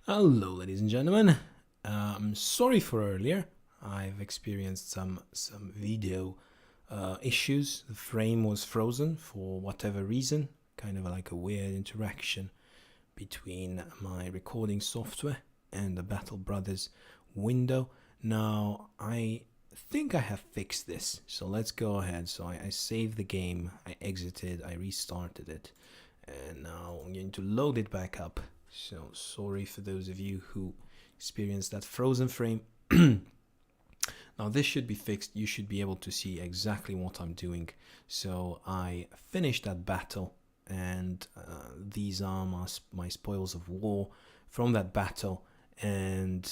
Hello, ladies and gentlemen. Sorry for earlier. I've experienced some video issues. The frame was frozen for whatever reason. Kind of like a weird interaction between my recording software and the Battle Brothers window. Now I think I have fixed this, so let's go ahead. So I saved the game, I exited, I restarted it, and now I'm going to load it back up. So sorry for those of you who experienced that frozen frame. Now this should be fixed. You should be able to see exactly what I'm doing. So I finished that battle, and these are my spoils of war from that battle, and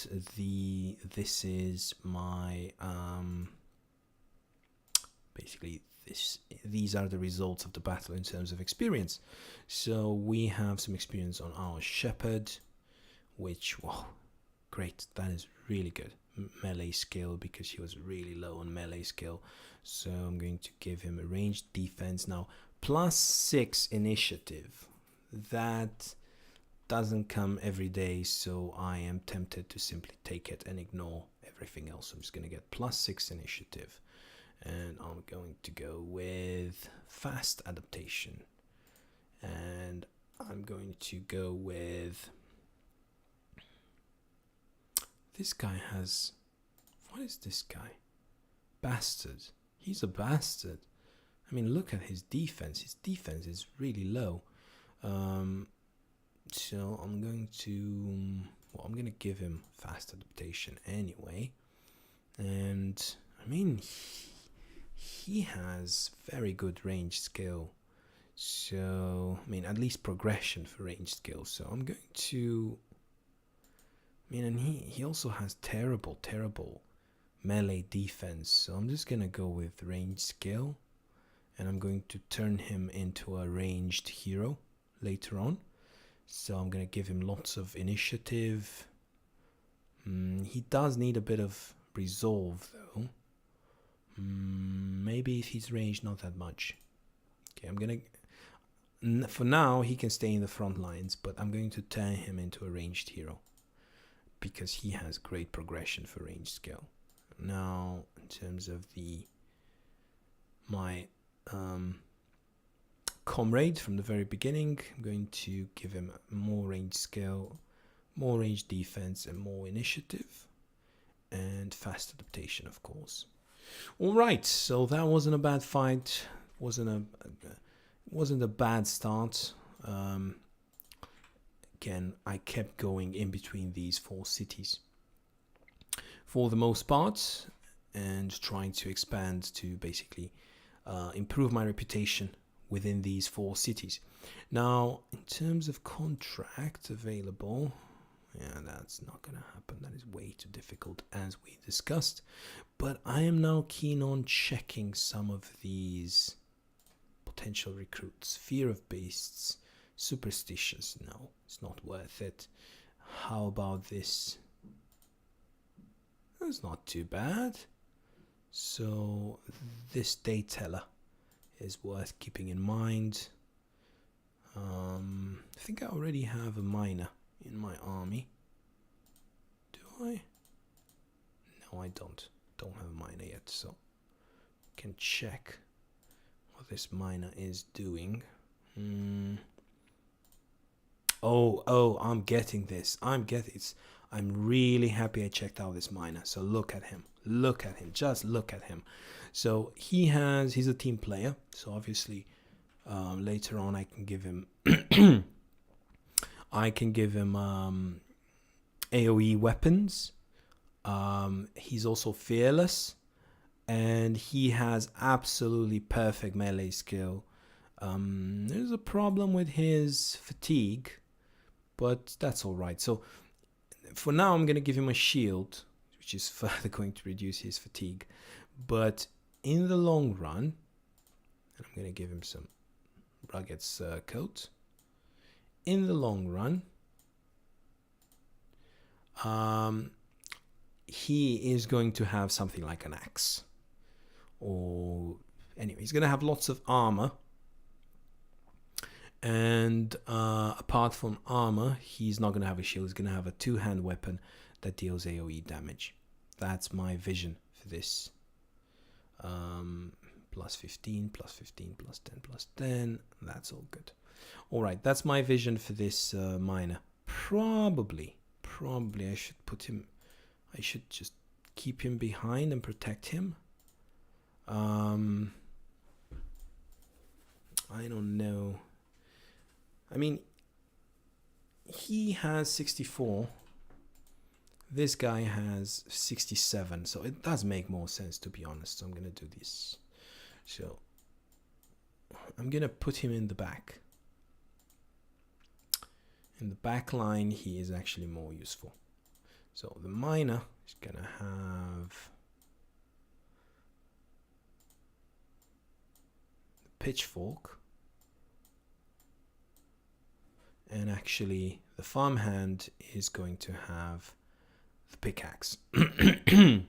this is my basically these are the results of the battle in terms of experience. So we have some experience on our shepherd, which, whoa, great, that is really good. Melee skill, because he was really low on melee skill, so I'm going to give him a ranged defense. Now +6 initiative, that doesn't come every day, so I am tempted to simply take it and ignore everything else. I'm just going to get +6 initiative, and I'm going to go with fast adaptation, and I'm going to go with this guy. Has, what is this guy? Bastard. He's a bastard. I mean, look at his defense. His defense is really low. So I'm going to give him fast adaptation anyway. And I mean, he has very good range skill. So, I mean, at least progression for range skill. So I'm going to, I mean, and he also has terrible melee defense. So I'm just going to go with range skill. And I'm going to turn him into a ranged hero later on. So I'm going to give him lots of initiative. He does need a bit of resolve, though. Maybe if he's ranged, not that much. Okay, I'm going to... For now, he can stay in the front lines, but I'm going to turn him into a ranged hero, because he has great progression for range skill. Now, in terms of my comrade from the very beginning, I'm going to give him more range skill, more range defense, and more initiative, and fast adaptation, of course. All right, so that wasn't a bad fight. Wasn't a bad start. Again, I kept going in between these 4 cities for the most part, and trying to expand to basically improve my reputation within these 4 cities. Now, in terms of contract available, yeah, that's not going to happen. That is way too difficult, as we discussed. But I am now keen on checking some of these potential recruits. Fear of beasts, superstitious. No, it's not worth it. How about this? That's not too bad. So this day teller is worth keeping in mind. I think I already have a miner in my army. Do I? No, I don't. Don't have a miner yet, so can check what this miner is doing. Oh, I'm getting this. I'm really happy I checked out this miner. So look at him. Just look at him. So he's a team player. So obviously, later on I can give him AoE weapons. He's also fearless, and he has absolutely perfect melee skill. There's a problem with his fatigue, but that's all right. So for now, I'm going to give him a shield, which is further going to reduce his fatigue. But in the long run, and I'm going to give him some rugged coat. In the long run, he is going to have something like an axe. Or anyway, he's going to have lots of armor. And apart from armor, he's not going to have a shield. He's going to have a two-hand weapon that deals AoE damage. That's my vision for this. Plus 15, plus 15, plus 10, plus 10. That's all good. All right, that's my vision for this miner. Probably I should put him... I should just keep him behind and protect him. I don't know. I mean, he has 64. This guy has 67. So it does make more sense, to be honest. So I'm going to do this. So I'm going to put him in the back. In the back line, he is actually more useful. So the miner is going to have the pitchfork. And actually, the farmhand is going to have the pickaxe. And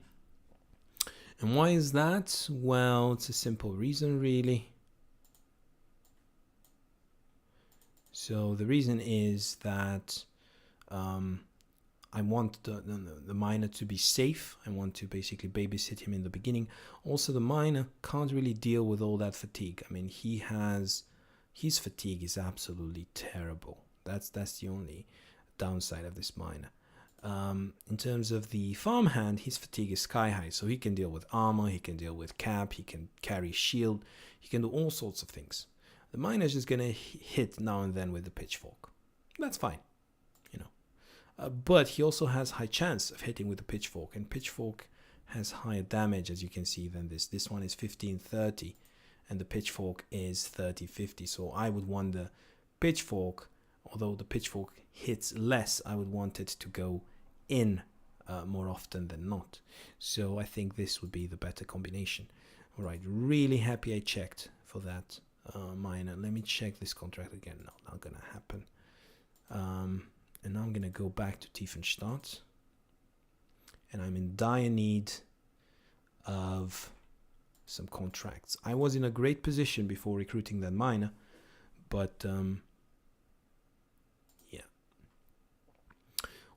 why is that? Well, it's a simple reason, really. So the reason is that I want the miner to be safe. I want to basically babysit him in the beginning. Also, the miner can't really deal with all that fatigue. I mean, his fatigue is absolutely terrible. That's the only downside of this miner. In terms of the farmhand, his fatigue is sky high, so he can deal with armor, he can deal with cap, he can carry shield, he can do all sorts of things. The miner is just gonna hit now and then with the pitchfork. That's fine, you know. But he also has high chance of hitting with the pitchfork, and pitchfork has higher damage, as you can see, than this. This one is 1530, and the pitchfork is 3050. So I would want the pitchfork, although the pitchfork hits less, I would want it to go in more often than not. So I think this would be the better combination. All right, really happy I checked for that miner. Let me check this contract again. No, not gonna happen. And now I'm gonna go back to Tiefenstadt, and I'm in dire need of some contracts. I was in a great position before recruiting that miner, but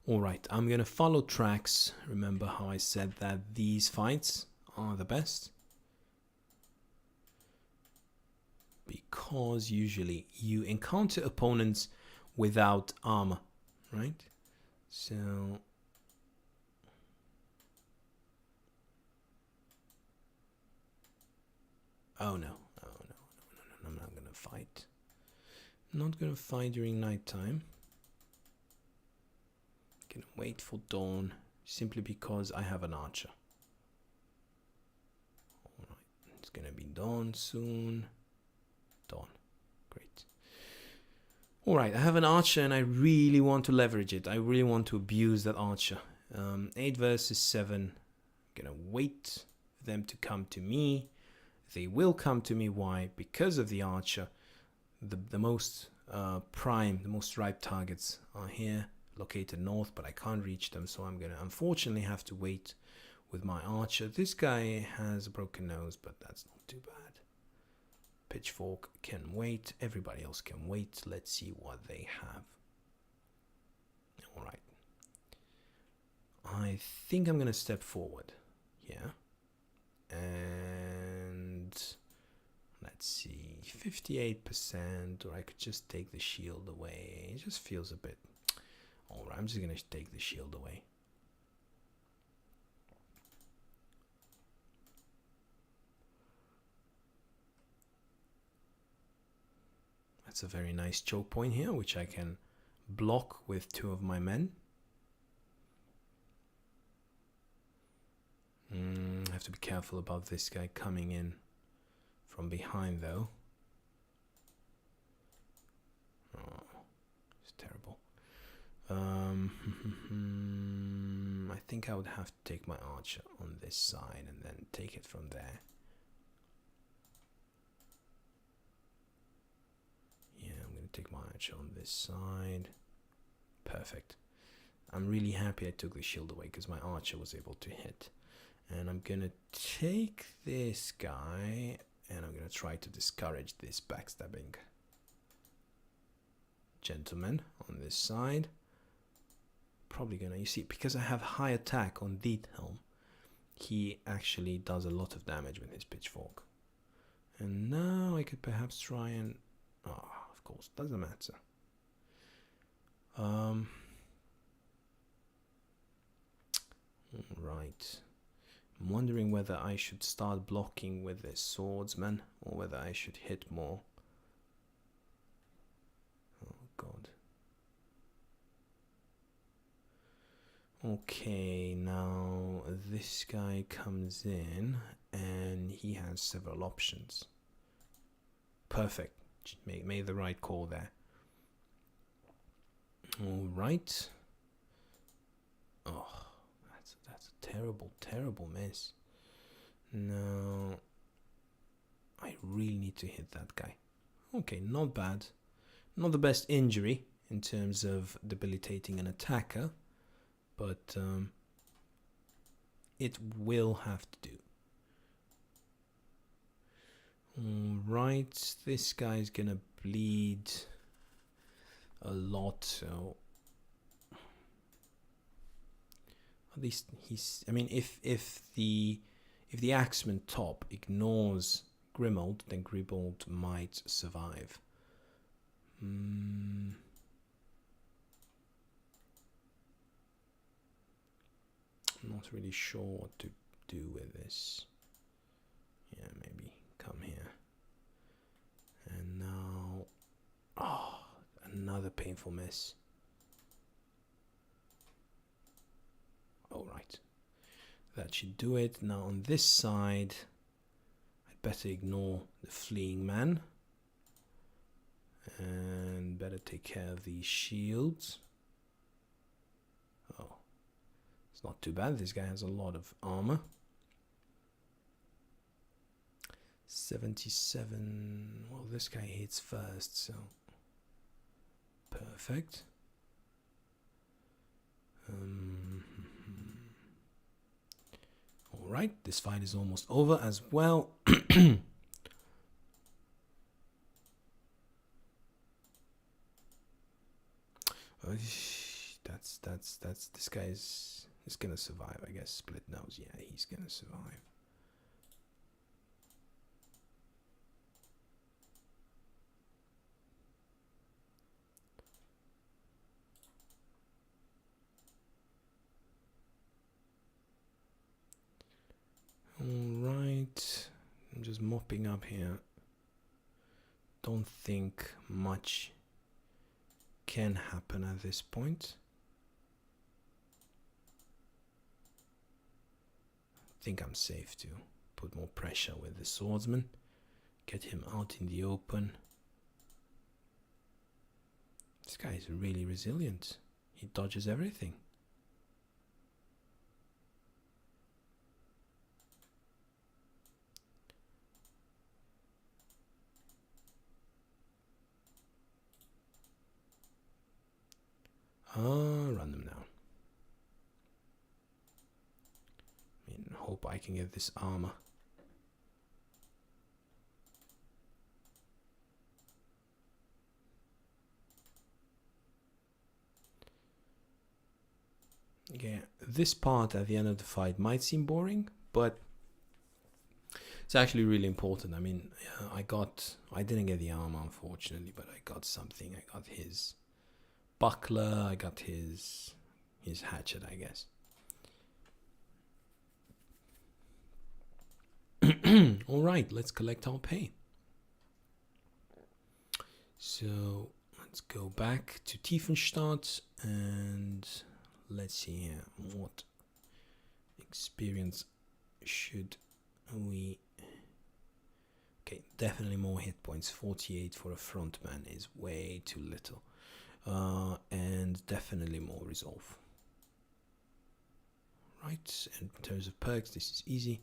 all right, I'm going to follow tracks. Remember how I said that these fights are the best? Because usually you encounter opponents without armor, right? So... Oh no, I'm not going to fight. Not going to fight during nighttime. Wait for dawn simply because I have an archer. Alright, it's gonna be dawn soon. Dawn, great. Alright, I have an archer and I really want to leverage it. I really want to abuse that archer. 8 versus 7. I'm gonna wait for them to come to me. They will come to me. Why? Because of the archer. The most prime, the most ripe targets are here, located north, but I can't reach them, so I'm gonna unfortunately have to wait with my archer. This guy has a broken nose, but that's not too bad. Pitchfork can wait, everybody else can wait. Let's see what they have. All right, I think I'm gonna step forward here, and let's see, 58%, or I could just take the shield away. It just feels a bit... Alright, I'm just going to take the shield away. That's a very nice choke point here, which I can block with 2 of my men. I have to be careful about this guy coming in from behind, though. Oh, it's terrible. I think I would have to take my archer on this side and then take it from there. Yeah, I'm going to take my archer on this side. Perfect. I'm really happy I took the shield away because my archer was able to hit. And I'm going to take this guy and I'm going to try to discourage this backstabbing. gentleman on this side. Probably gonna, you see, because I have high attack on Diethelm, he actually does a lot of damage with his pitchfork. And now I could perhaps try and, oh, of course, doesn't matter. Right. I'm wondering whether I should start blocking with this swordsman or whether I should hit more. Oh god. Okay, now this guy comes in and he has several options. Perfect. Made the right call there. All right. Oh, that's a terrible miss. No, I really need to hit that guy. Okay, not bad. Not the best injury in terms of debilitating an attacker, but it will have to do. Alright, this guy's gonna bleed a lot, so at least he's, I mean, if the Axeman top ignores Grimold, then Grimold might survive. I'm not really sure what to do with this. Yeah, maybe come here. And now, oh, another painful miss. All right, that should do it. Now on this side, I'd better ignore the fleeing man and better take care of these shields. Oh, it's not too bad. This guy has a lot of armor. 77. Well, this guy hits first, so perfect. All right, this fight is almost over as well. That's this guy is gonna survive, I guess. Split nose, yeah, he's gonna survive. Alright, I'm just mopping up here. Don't think much can happen at this point. I think I'm safe to put more pressure with the swordsman, get him out in the open. This guy is really resilient. He dodges everything. Run them down. I mean, hope I can get this armor. Okay, this part at the end of the fight might seem boring, but it's actually really important. I mean, I didn't get the armor, unfortunately, but I got something. I got his buckler, I got his hatchet, I guess. All right, let's collect our pay. So let's go back to Tiefenstadt and let's see here. What experience should we... Okay, definitely more hit points. 48 for a frontman is way too little. And definitely more resolve. Right, and in terms of perks, this is easy.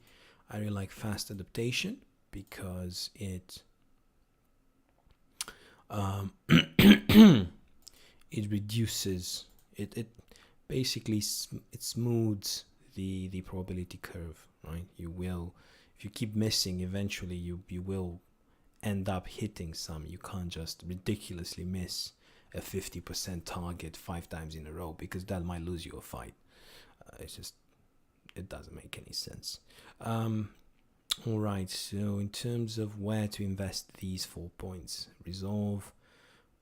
I really like fast adaptation because it it reduces it basically it smooths the probability curve, right? You will, if you keep missing, eventually you will end up hitting some. You can't just ridiculously miss a 50% target 5 times in a row, because that might lose you a fight. It doesn't make any sense. All right, so in terms of where to invest these 4 points, resolve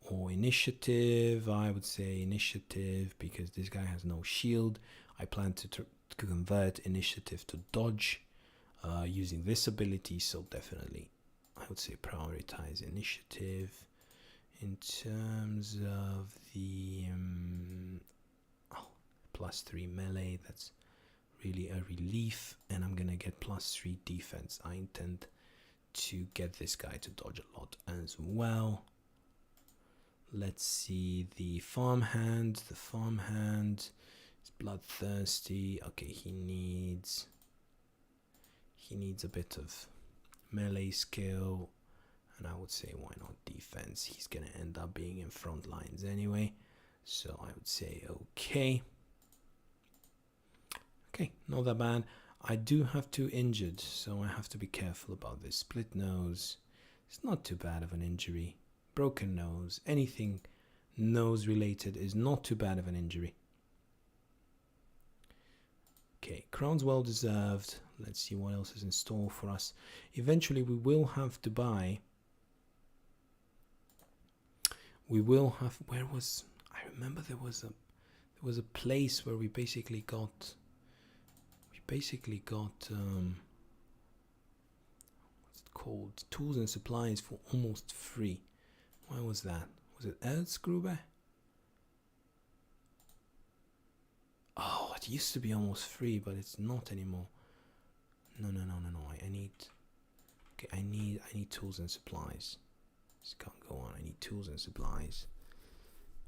or initiative, I would say initiative, because this guy has no shield. I plan to convert initiative to dodge using this ability, so definitely I would say prioritize initiative. In terms of the +3 melee, that's really a relief, and I'm gonna get +3 defense. I intend to get this guy to dodge a lot as well. Let's see the farmhand. The farmhand is bloodthirsty. Okay, he needs a bit of melee skill, and I would say why not defense. He's gonna end up being in front lines anyway, so I would say okay. Okay, not that bad. I do have 2 injured, so I have to be careful about this. Split nose, it's not too bad of an injury. Broken nose, anything nose related is not too bad of an injury. Okay, crown's well deserved. Let's see what else is in store for us. Eventually we will have to buy. We will have, where was, I remember there was a place where we basically got what's it called, tools and supplies for almost free. Why was that? Was it Erzgrube? Oh, it used to be almost free, but it's not anymore. No. I need tools and supplies. This can't go on. I need tools and supplies.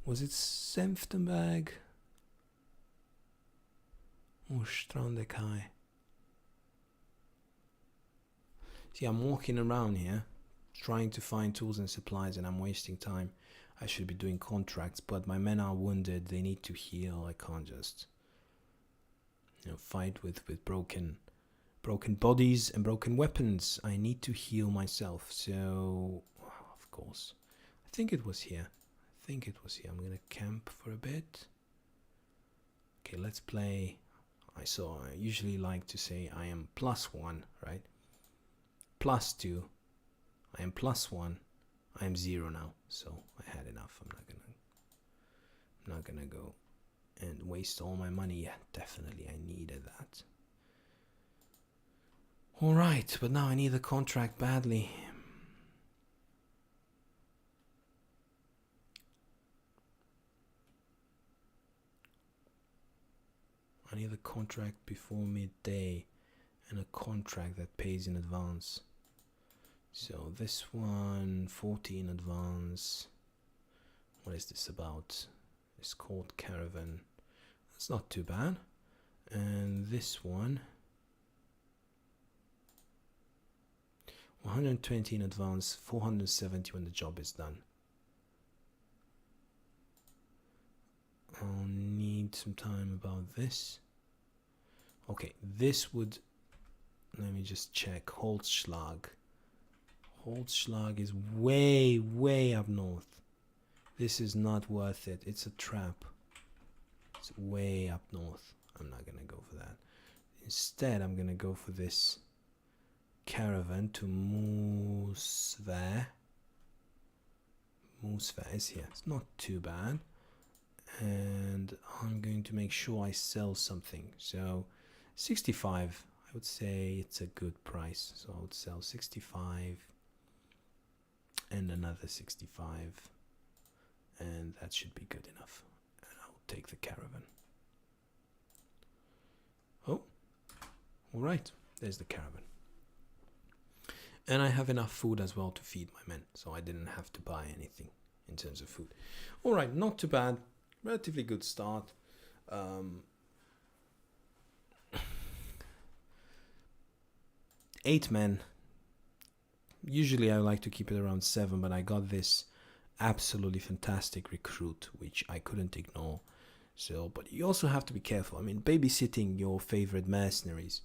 Was it Senftenberg or Strandekai? See, I'm walking around here trying to find tools and supplies, and I'm wasting time. I should be doing contracts, but my men are wounded. They need to heal. I can't just fight with broken bodies and broken weapons. I need to heal myself. So of course, I think it was here. I'm gonna camp for a bit. Okay, let's play. I usually like to say I am +1, right? +2. I am +1. I am 0 now, so I had enough. I'm not gonna go and waste all my money. Yeah, definitely I needed that. All right, but now I need a contract badly. I need a contract before midday and a contract that pays in advance. So this one, 40 in advance. What is this about? It's called Caravan. That's not too bad. And this one, 120 in advance, 470 when the job is done. I'll need some time about this. Okay, this would, let me just check. Holzschlag is way up north. This is not worth it. It's a trap. It's way up north. I'm not gonna go for that. Instead, I'm gonna go for this caravan to Moosver. Moosver is here. It's not too bad. And I'm going to make sure I sell something. So 65, I would say it's a good price. So I would sell 65 and another 65, and that should be good enough. And I'll take the caravan. Oh, all right, there's the caravan. And I have enough food as well to feed my men, so I didn't have to buy anything in terms of food. All right, not too bad. Relatively good start. 8 men. Usually I like to keep it around 7, but I got this absolutely fantastic recruit, which I couldn't ignore. So, but you also have to be careful. I mean, babysitting your favorite mercenaries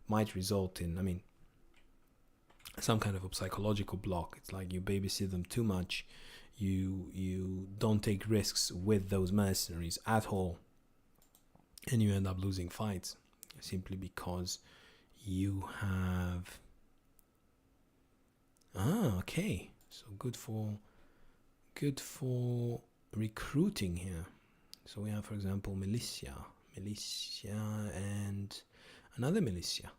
might result in, some kind of a psychological block. It's like you babysit them too much, you don't take risks with those mercenaries at all, and you end up losing fights simply because you have okay, so good for recruiting here. So we have, for example, militia and another militia.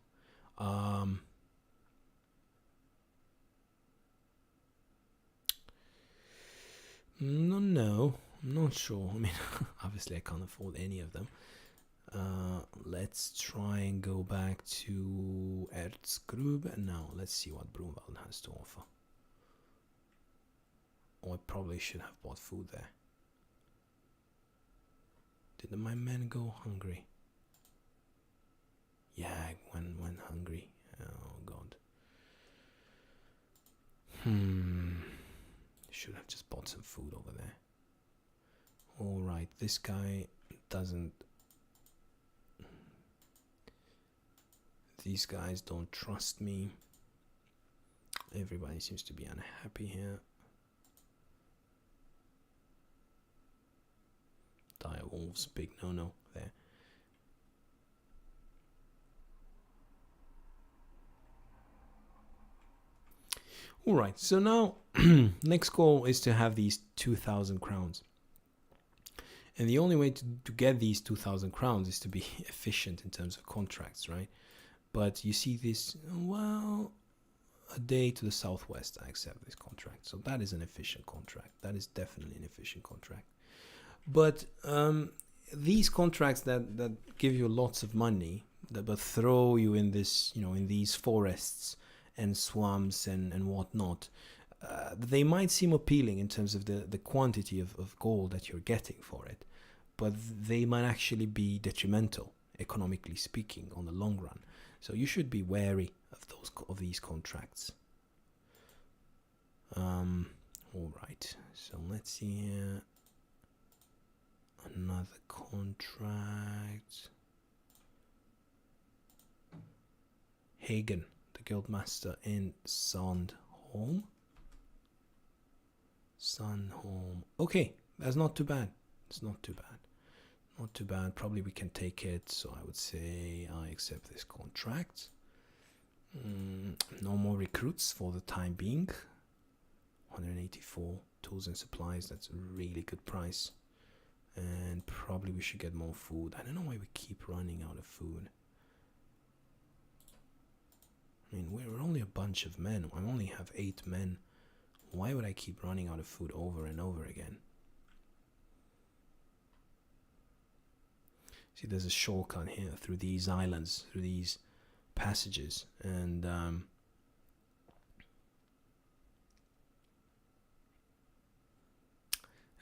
No, I'm not sure. I mean, obviously I can't afford any of them. Let's try and go back to Erzgrube. Now, let's see what Brunwald has to offer. Oh, I probably should have bought food there. Did my men go hungry? Yeah, I went hungry. Oh, God. Should have just bought some food over there. Alright, this guy doesn't... These guys don't trust me. Everybody seems to be unhappy here. Dire wolves, big no-no there. Alright, so now next goal is to have these 2,000 crowns. And the only way to get these 2,000 crowns is to be efficient in terms of contracts, right? But you see this, well, a day to the southwest, I accept this contract. So that is an efficient contract. That is definitely an efficient contract. But these contracts that give you lots of money, but throw you in this, in these forests and swamps and whatnot, they might seem appealing in terms of the quantity of gold that you're getting for it, but they might actually be detrimental, economically speaking, on the long run. So you should be wary of these contracts. All right. So let's see here. Another contract. Hagen, the guildmaster in Sandholm. Okay, that's not too bad. It's not too bad. Not too bad. Probably we can take it. So I would say I accept this contract. No more recruits for the time being. 184 tools and supplies. That's a really good price. And probably we should get more food. I don't know why we keep running out of food. I mean, we're only a bunch of men. I only have 8 men. Why would I keep running out of food over and over again? See, there's a shortcut here through these islands, through these passages, and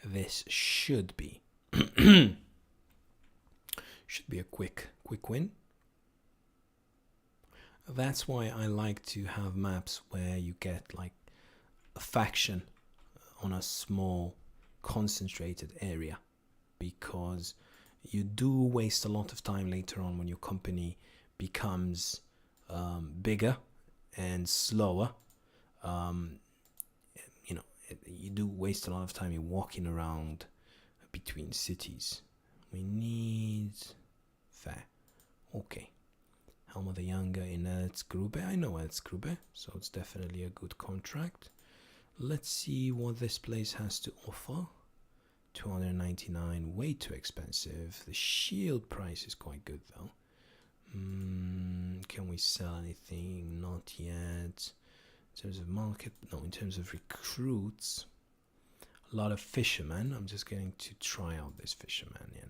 this should be a quick win. That's why I like to have maps where you get like a faction on a small concentrated area, because you do waste a lot of time later on when your company becomes bigger and slower. You do waste a lot of time in walking around between cities. We need fair. Okay. Helma the Younger in Erzgrube. I know Erzgrube, so it's definitely a good contract. Let's see what this place has to offer. 299, way too expensive. The shield price is quite good though. Can we sell anything? Not yet. In terms of market, no. In terms of recruits, a lot of fishermen. I'm just going to try out this fisherman. Yeah,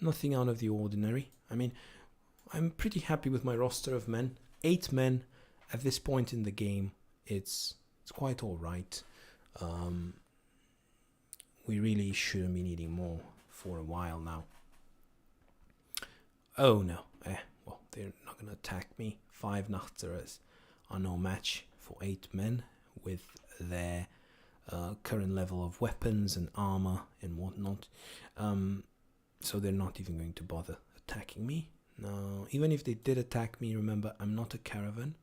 nothing out of the ordinary. I mean, I'm pretty happy with my roster of men. 8 men at this point in the game. It's quite all right. We really shouldn't be needing more for a while now. Oh no. Well, they're not going to attack me. 5 Nachtzerers are no match for 8 men with their current level of weapons and armor and whatnot. So they're not even going to bother attacking me. No, even if they did attack me, remember, I'm not a caravan.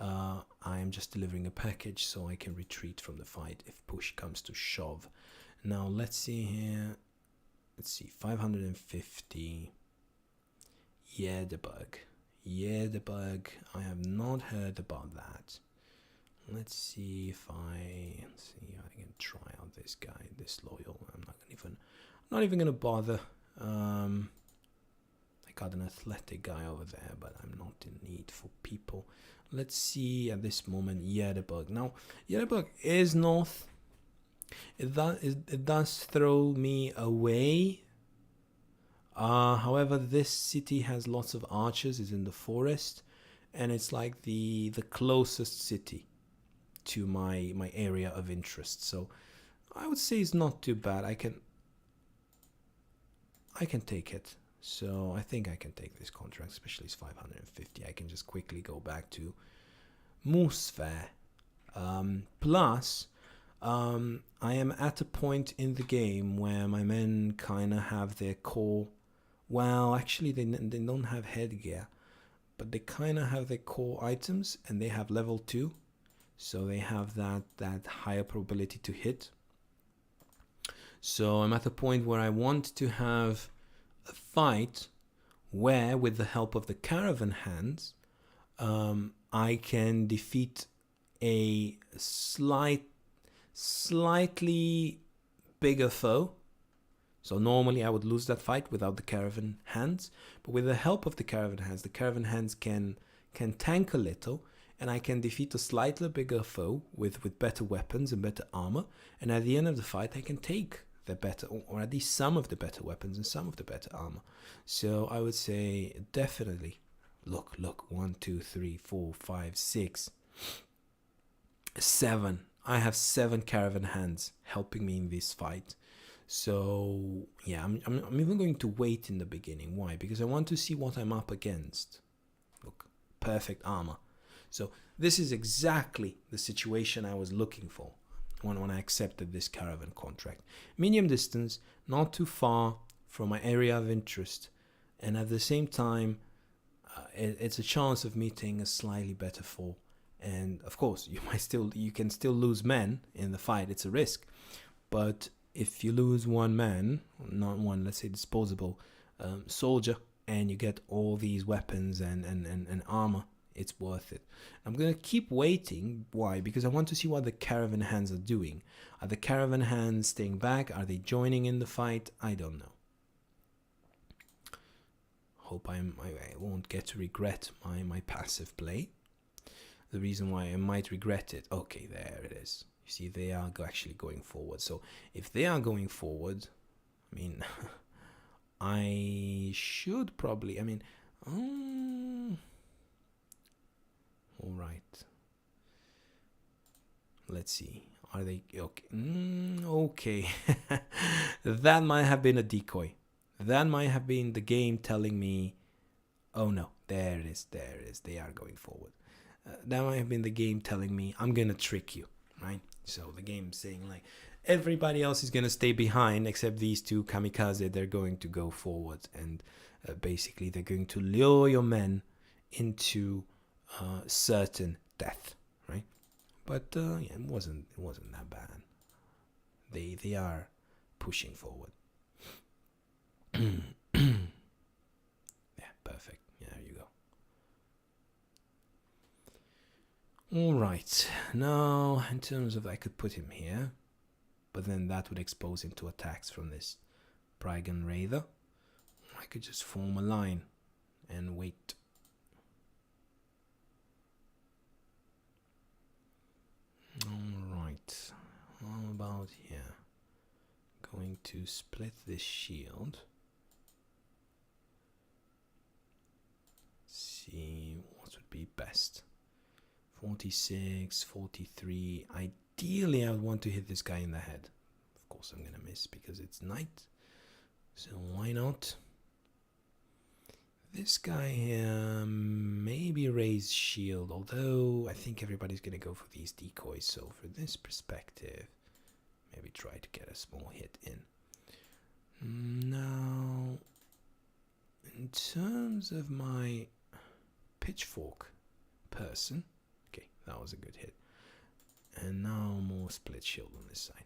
I am just delivering a package so I can retreat from the fight if push comes to shove. Now let's see here. Let's see, 550. Yeah, the bug. Yeah, the bug. I have not heard about that. Let's see if I can try out this guy, this loyal. I'm not even gonna bother. I got an athletic guy over there, but I'm not in need for people. Let's see at this moment. Jadebug. Now, Jadebug is north. It does throw me away. However, this city has lots of archers. It's in the forest, and it's like the closest city to my area of interest. So I would say it's not too bad. I can take it. So I think I can take this contract, especially it's 550. I can just quickly go back to Musfair. Plus, I am at a point in the game where my men kind of have their core. Well, actually, they don't have headgear, but they kind of have their core items, and they have level 2, so they have that higher probability to hit. So I'm at a point where I want to have a fight where, with the help of the caravan hands, I can defeat a slightly bigger foe. So normally I would lose that fight without the caravan hands, but with the help of the caravan hands can tank a little, and I can defeat a slightly bigger foe with better weapons and better armor, and at the end of the fight I can take the better, or at least some of the better weapons and some of the better armor. So I would say definitely, look, 1, 2, 3, 4, 5, 6, 7. I have 7 caravan hands helping me in this fight. So yeah, I'm even going to wait in the beginning. Why? Because I want to see what I'm up against. Look, perfect armor. So this is exactly the situation I was looking for when I accepted this caravan contract. Medium distance, not too far from my area of interest, and at the same time, it's a chance of meeting a slightly better foe. And of course, you can still lose men in the fight. It's a risk, but if you lose one man, not one, let's say disposable soldier, and you get all these weapons and armor, it's worth it. I'm going to keep waiting. Why? Because I want to see what the caravan hands are doing. Are the caravan hands staying back? Are they joining in the fight? I don't know. Hope I won't get to regret my passive play. The reason why I might regret it. Okay, there it is. You see, they are actually going forward. So if they are going forward, I mean, I should probably, all right. Let's see. Are they okay? Okay. That might have been a decoy. That might have been the game telling me, oh no, there it is. They are going forward. That might have been the game telling me, I'm going to trick you, right? So the game saying like, everybody else is going to stay behind except these two kamikaze. They're going to go forward, and basically they're going to lure your men into certain death, right? But yeah, it wasn't that bad. They are pushing forward. Yeah, perfect. Yeah, there you go. All right. Now, in terms of, I could put him here, but then that would expose him to attacks from this Prigan Raider. I could just form a line and wait. Alright, how about here? Going to split this shield. See what would be best. 46, 43. Ideally, I would want to hit this guy in the head. Of course, I'm gonna miss because it's night. So why not? This guy here maybe raise shield, although I think everybody's gonna go for these decoys. So for this perspective, maybe try to get a small hit in. Now, in terms of my pitchfork person, That was a good hit. And now more split shield on this side.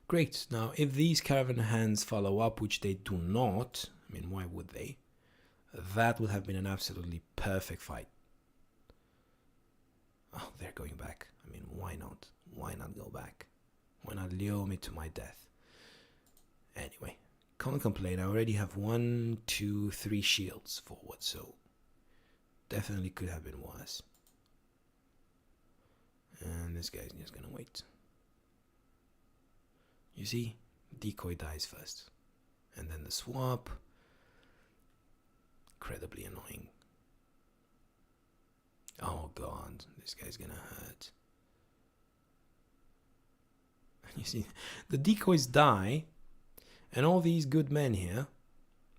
Great. Now, if these caravan hands follow up, which they do not, I mean, why would they? That would have been an absolutely perfect fight. Oh, they're going back. I mean, why not? Why not go back? Why not lure me to my death? Anyway, can't complain. I already have 1, 2, 3 shields forward, so definitely could have been worse. And this guy's just gonna wait. You see, decoy dies first, and then the swap. Incredibly annoying. Oh god, this guy's gonna hurt. You see, the decoys die, and all these good men here,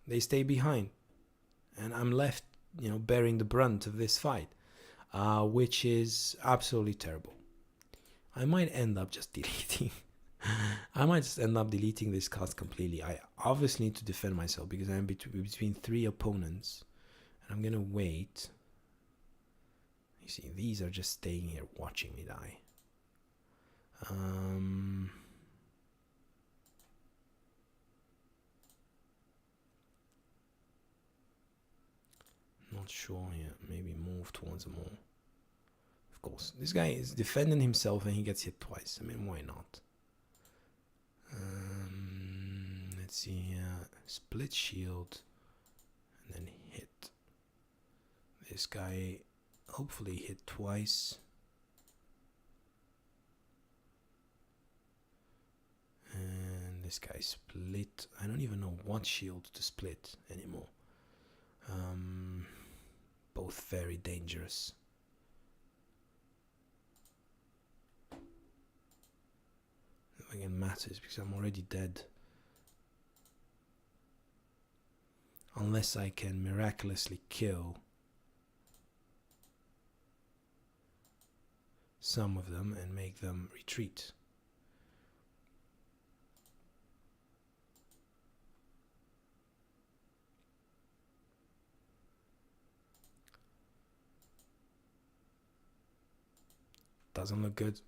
they stay behind, and I'm left, bearing the brunt of this fight, which is absolutely terrible. I might end up just deleting. I might just end up deleting this cast completely. I obviously need to defend myself because I'm between 3 opponents, and I'm gonna wait. You see, these are just staying here watching me die. Not sure yet. Maybe move towards them all. Of course, this guy is defending himself and he gets hit twice. I mean, why not? Let's see here. Split shield. And then hit. This guy hopefully hit twice. And this guy split. I don't even know what shield to split anymore. Both very dangerous. Nothing it matters because I'm already dead. Unless I can miraculously kill some of them and make them retreat. Doesn't look good.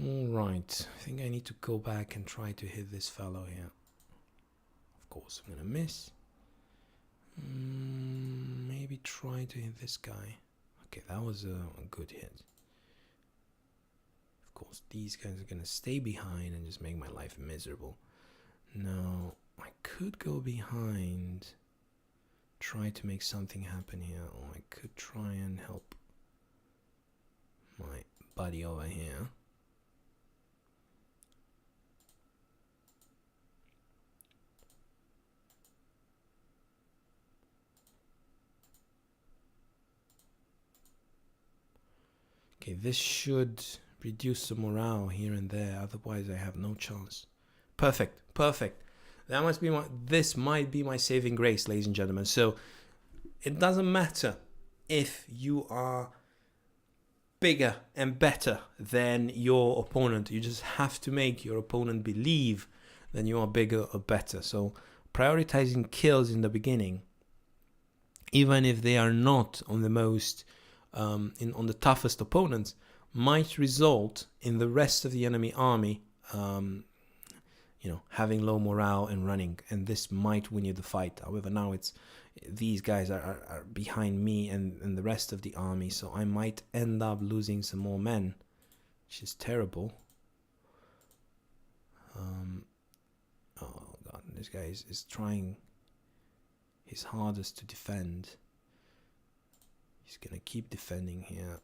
Alright, I think I need to go back and try to hit this fellow here. Of course, I'm gonna miss. Maybe try to hit this guy. Okay, that was a good hit. Of course, these guys are gonna stay behind and just make my life miserable. Now, I could go behind, try to make something happen here, or I could try and help my buddy over here. Okay, this should reduce the morale here and there, otherwise I have no chance. Perfect, perfect. This might be my saving grace, ladies and gentlemen. So it doesn't matter if you are bigger and better than your opponent. You just have to make your opponent believe that you are bigger or better. So prioritizing kills in the beginning, even if they are not on the most on the toughest opponents, might result in the rest of the enemy army having low morale and running, and this might win you the fight. However, now these guys are behind me and the rest of the army, so I might end up losing some more men, which is terrible. Oh god, this guy is trying his hardest to defend. He's gonna keep defending here.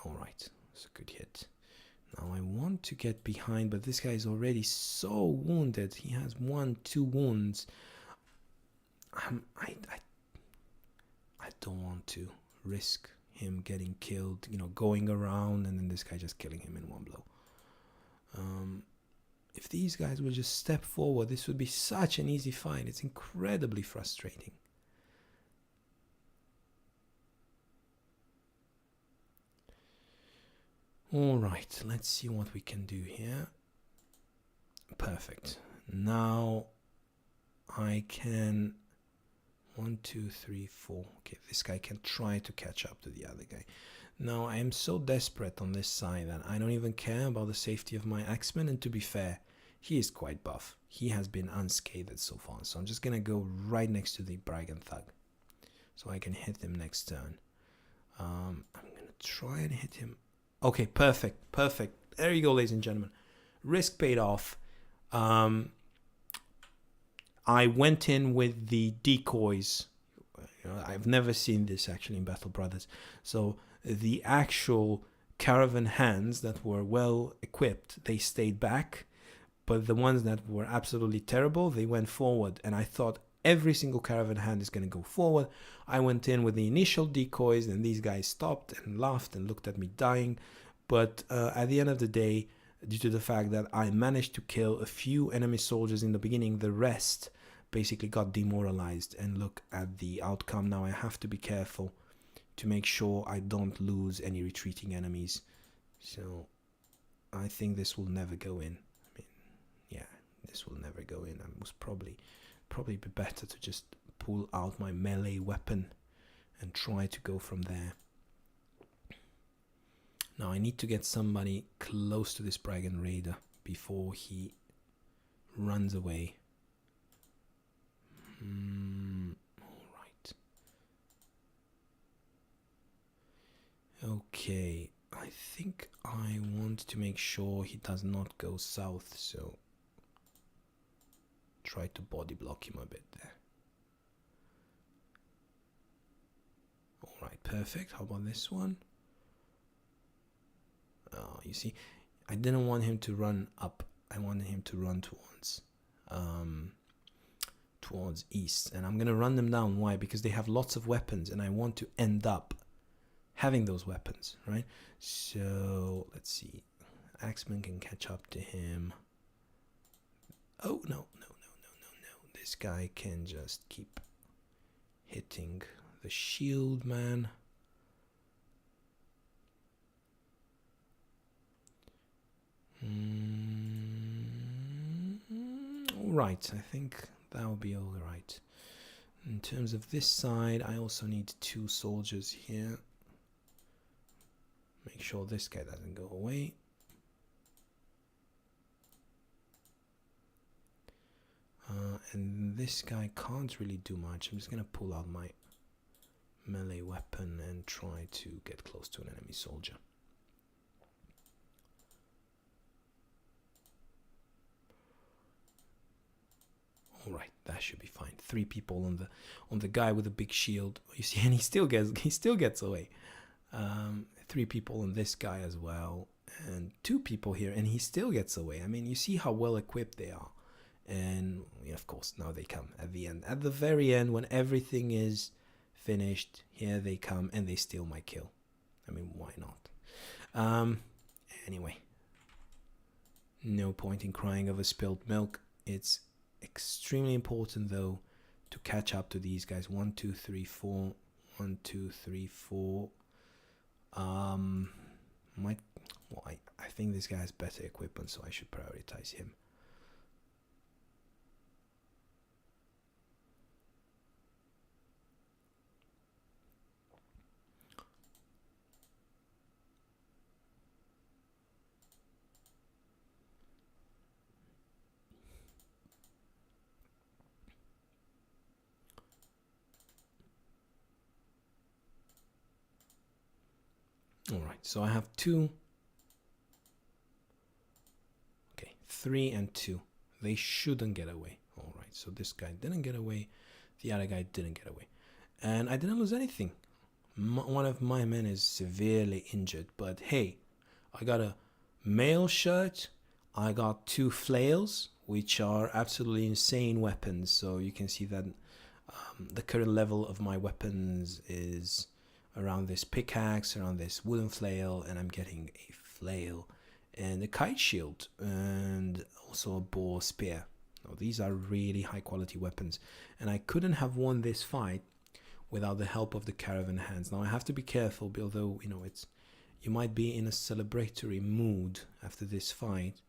Alright, it's a good hit. Now I want to get behind, but this guy is already so wounded. He has 1, 2 wounds. I don't want to risk him getting killed, going around and then this guy just killing him in one blow. If these guys would just step forward, this would be such an easy fight. It's incredibly frustrating. All right, let's see what we can do here. Perfect. Now I can 1, 2, 3, 4. Okay, this guy can try to catch up to the other guy. Now I am so desperate on this side that I don't even care about the safety of my axeman, and to be fair, he is quite buff. He has been unscathed so far, so I'm just gonna go right next to the Bragan Thug so I can hit him next turn. I'm gonna try and hit him. Okay, perfect. There you go, ladies and gentlemen. Risk paid off. I went in with the decoys. I've never seen this actually in Battle Brothers. So the actual caravan hands that were well equipped, they stayed back, but the ones that were absolutely terrible, they went forward. And I thought every single caravan hand is going to go forward. I went in with the initial decoys, and these guys stopped and laughed and looked at me dying. But at the end of the day, due to the fact that I managed to kill a few enemy soldiers in the beginning, the rest basically got demoralized. And look at the outcome. Now I have to be careful to make sure I don't lose any retreating enemies. So I think this will never go in. I mean, yeah, this will never go in. I was probably be better to just pull out my melee weapon and try to go from there. Now I need to get somebody close to this Bragan Raider before he runs away. Alright. Okay, I think I want to make sure he does not go south, so try to body block him a bit there. Alright, perfect. How about this one? You see, I didn't want him to run up. I wanted him to run towards east, and I'm gonna run them down. Why? Because they have lots of weapons, and I want to end up having those weapons, right? So let's see. Axeman can catch up to him. Oh no! This guy can just keep hitting the shield man. Alright, I think that will be alright. In terms of this side, I also need 2 soldiers here. Make sure this guy doesn't go away. And this guy can't really do much. I'm just going to pull out my melee weapon and try to get close to an enemy soldier. Alright, that should be fine. 3 people on the guy with the big shield. You see, and he still gets away. 3 people on this guy as well, and 2 people here, and he still gets away. I mean, you see how well equipped they are. And of course, now they come at the end. At the very end, when everything is finished, here they come and they steal my kill. I mean, why not? Anyway, no point in crying over spilled milk. It's extremely important, though, to catch up to these guys. 1, 2, 3, 4. 1, 2, 3, 4. I think this guy has better equipment, so I should prioritize him. Alright, so I have 2. Okay, 3 and 2. They shouldn't get away. Alright, so this guy didn't get away. The other guy didn't get away. And I didn't lose anything. One of my men is severely injured. But hey, I got a mail shirt. I got 2 flails, which are absolutely insane weapons. So you can see that the current level of my weapons is around this pickaxe, around this wooden flail, and I'm getting a flail and a kite shield and also a boar spear. Now, these are really high quality weapons, and I couldn't have won this fight without the help of the caravan hands. Now I have to be careful, although you might be in a celebratory mood after this fight.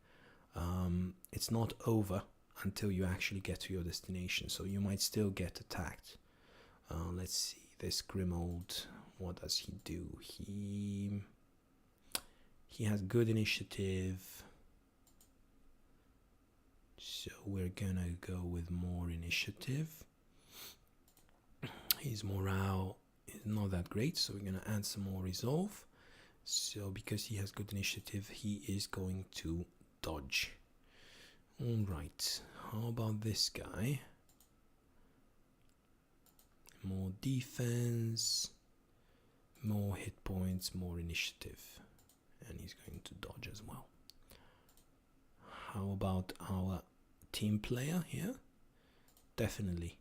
It's not over until you actually get to your destination, so you might still get attacked. Let's see, this Grimold, what does he do? He has good initiative, so we're gonna go with more initiative. His morale is not that great, so we're gonna add some more resolve. So because he has good initiative, he is going to dodge. Alright, how about this guy? More defense, more hit points, more initiative. And he's going to dodge as well. How about our team player here? Definitely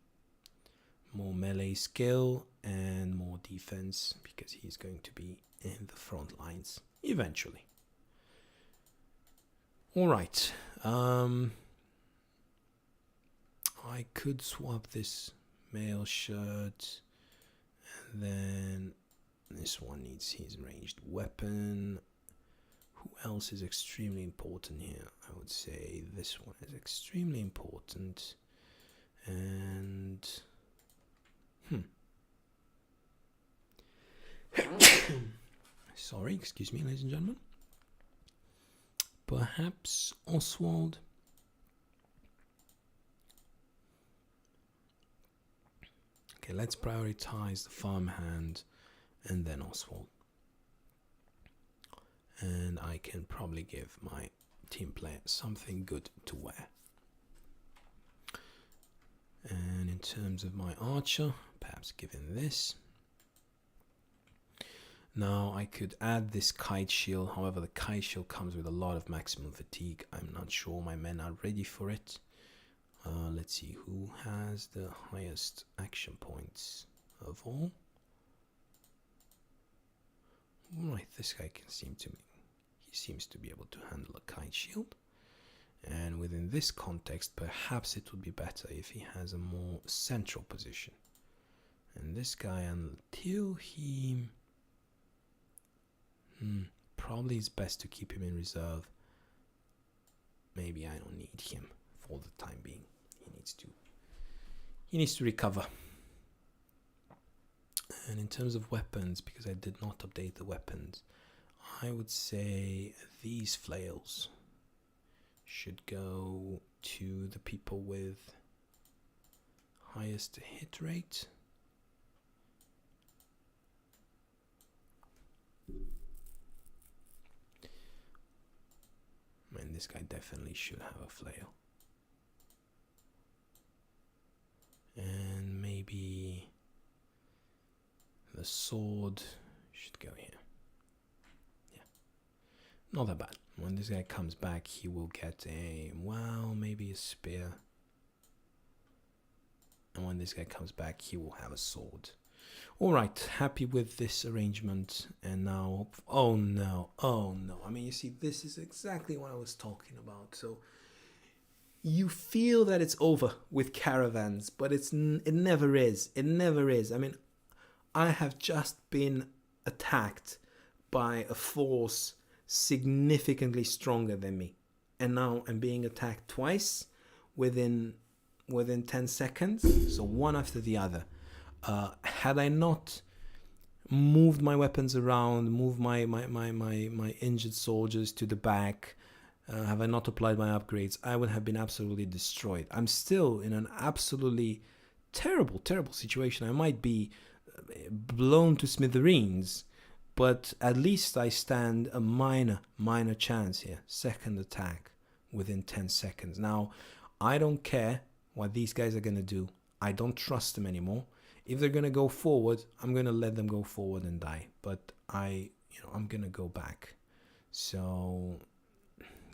more melee skill and more defense, because he's going to be in the front lines eventually. Alright, I could swap this mail shirt, and then this one needs his ranged weapon. Who else is extremely important here? I would say this one is extremely important. And sorry, excuse me, ladies and gentlemen. Perhaps Oswald. Okay, let's prioritize the farmhand and then Oswald. And I can probably give my team player something good to wear. And in terms of my archer, perhaps give him this. Now I could add this kite shield, however the kite shield comes with a lot of maximum fatigue. I'm not sure my men are ready for it. Let's see who has the highest action points of all. Right, this guy seems to be able to handle a kite shield. And within this context, perhaps it would be better if he has a more central position. And this guy, until he... probably it's best to keep him in reserve. Maybe I don't need him for the time being. He needs to recover. And in terms of weapons, because I did not update the weapons, I would say these flails should go to the people with highest hit rate. And this guy definitely should have a flail. And maybe the sword should go here. Yeah, not that bad. When this guy comes back, he will get maybe a spear. And when this guy comes back, he will have a sword. Alright, happy with this arrangement. And now, oh no. I mean, you see, this is exactly what I was talking about. So you feel that it's over with caravans, but it never is. It never is. I mean, I have just been attacked by a force significantly stronger than me, and now I'm being attacked twice within 10 seconds, so one after the other. Had I not moved my weapons around, moved my injured soldiers to the back, have I not applied my upgrades, I would have been absolutely destroyed. I'm still in an absolutely terrible situation. I might be blown to smithereens, but at least I stand a minor chance here. Second attack within 10 seconds. Now, I don't care what these guys are going to do. I don't trust them anymore. If they're going to go forward, I'm going to let them go forward and die. But I'm going to go back. So,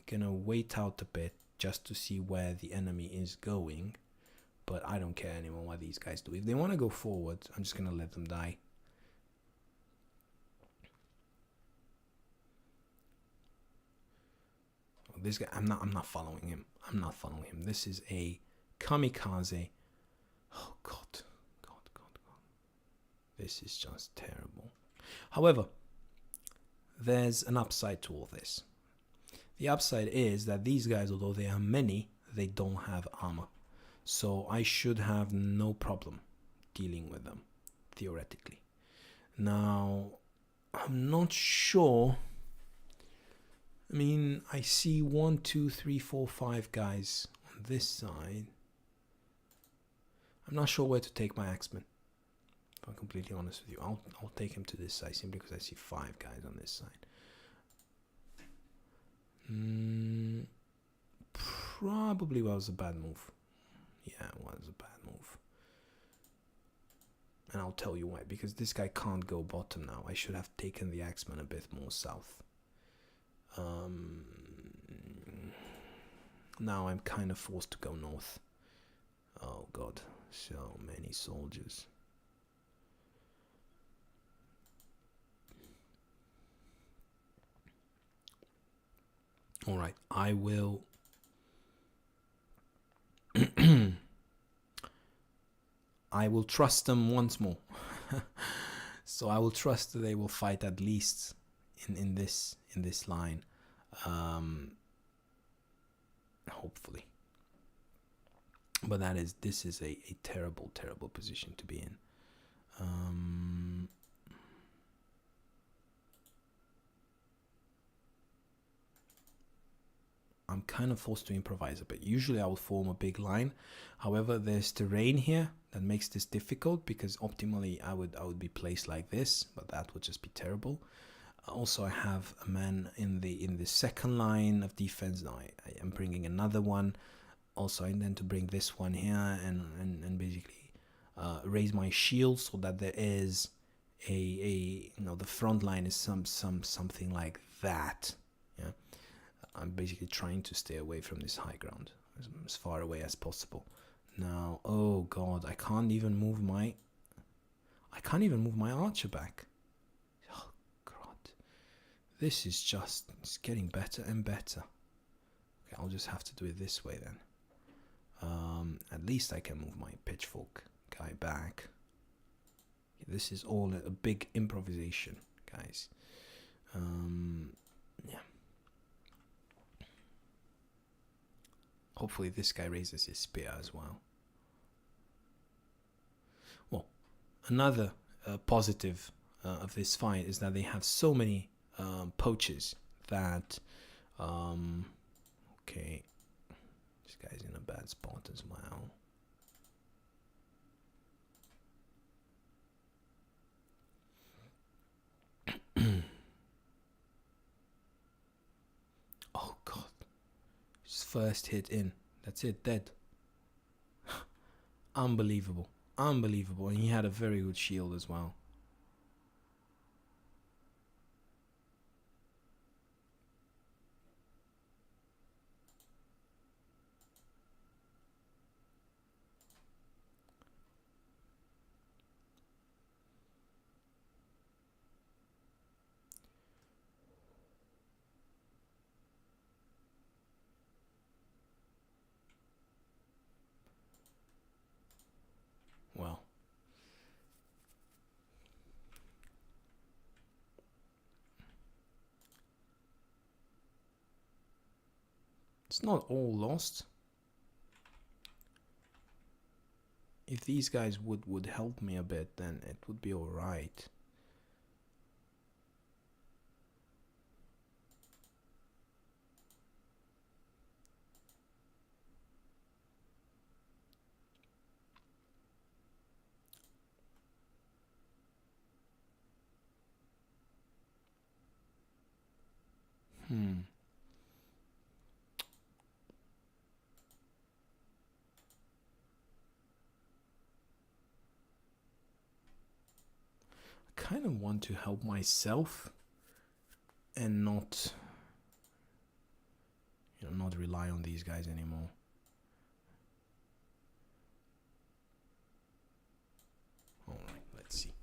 going to wait out a bit just to see where the enemy is going. But I don't care anymore what these guys do. If they want to go forward, I'm just going to let them die. This guy, I'm not following him. This is a kamikaze. Oh God. This is just terrible. However, there's an upside to all this. The upside is that these guys, although they are many, they don't have armor. So I should have no problem dealing with them, theoretically. Now, I'm not sure. I mean, I see 1, 2, 3, 4, 5 guys on this side. I'm not sure where to take my axeman. If I'm completely honest with you, I'll take him to this side simply because I see 5 guys on this side. Probably was a bad move. Yeah, it was a bad move. And I'll tell you why. Because this guy can't go bottom now. I should have taken the axeman a bit more south. Now I'm kind of forced to go north. Oh god, so many soldiers. Alright, I will... I will trust them once more. So I will trust that they will fight at least in this line. Hopefully. But this is a terrible, terrible position to be in. I'm kind of forced to improvise a bit. Usually I will form a big line. However, there's terrain here that makes this difficult because optimally I would be placed like this, but that would just be terrible. Also, I have a man in the second line of defense. Now I am bringing another one. Also, I intend to bring this one here and basically raise my shield so that there is the front line is something like that. Yeah. I'm basically trying to stay away from this high ground as far away as possible. Now, oh god, I can't even move my archer back. Oh god, this is just getting better and better. Okay, I'll just have to do it this way then. At least I can move my pitchfork guy back. This is all a big improvisation, guys. Yeah. Hopefully this guy raises his spear as well. Well, another positive of this fight is that they have so many poachers that... okay, this guy's in a bad spot as well. Oh god. His first hit in. That's it, dead. Unbelievable. Unbelievable. And he had a very good shield as well. Well, it's not all lost. If these guys would help me a bit, then it would be alright. I kind of want to help myself and not rely on these guys anymore. Alright, let's see.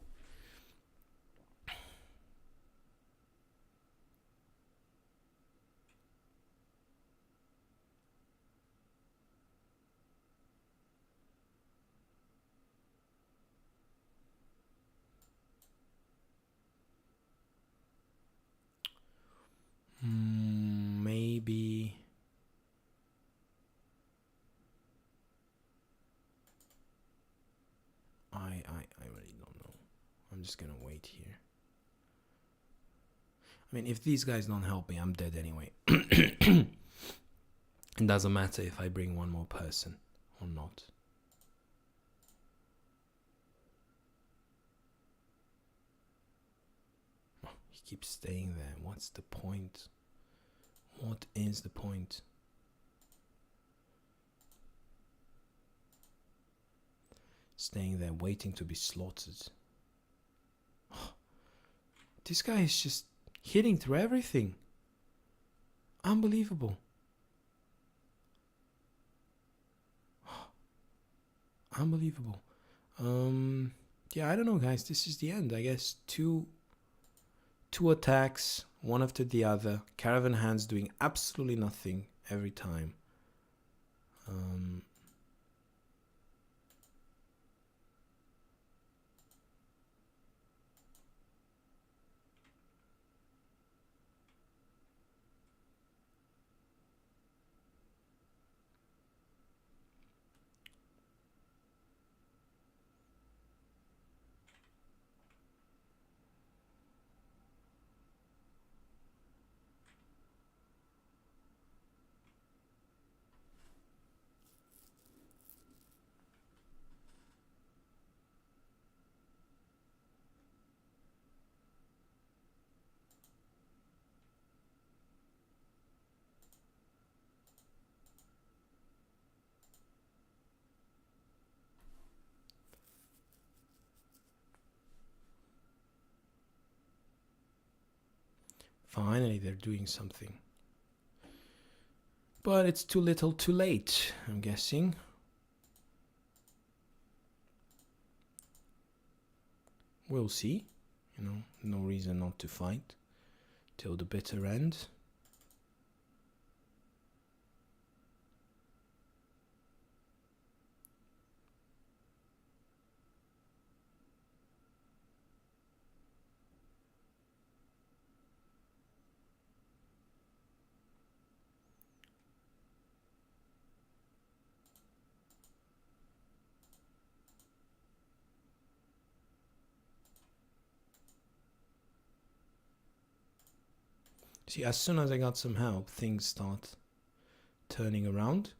maybe... I really don't know. I'm just gonna wait here. I mean, if these guys don't help me, I'm dead anyway. It doesn't matter if I bring one more person or not. Oh, he keeps staying there. What's the point? What is the point? Staying there waiting to be slaughtered. Oh, this guy is just hitting through everything. Unbelievable. Unbelievable. Yeah, I don't know, guys. This is the end. I guess two attacks, one after the other. Caravan Hands doing absolutely nothing every time. Finally, they're doing something. But it's too little too late, I'm guessing. We'll see. You know, no reason not to fight till the bitter end. See, as soon as I got some help, things start turning around.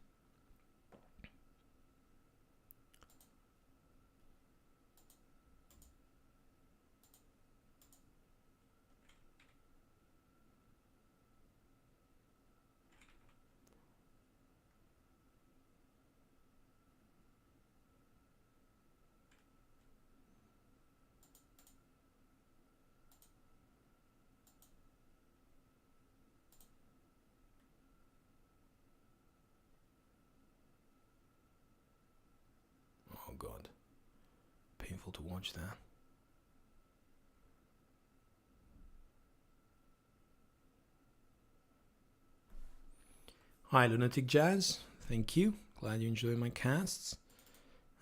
Oh God, painful to watch that. Hi, Lunatic Jazz. Thank you. Glad you enjoy my casts.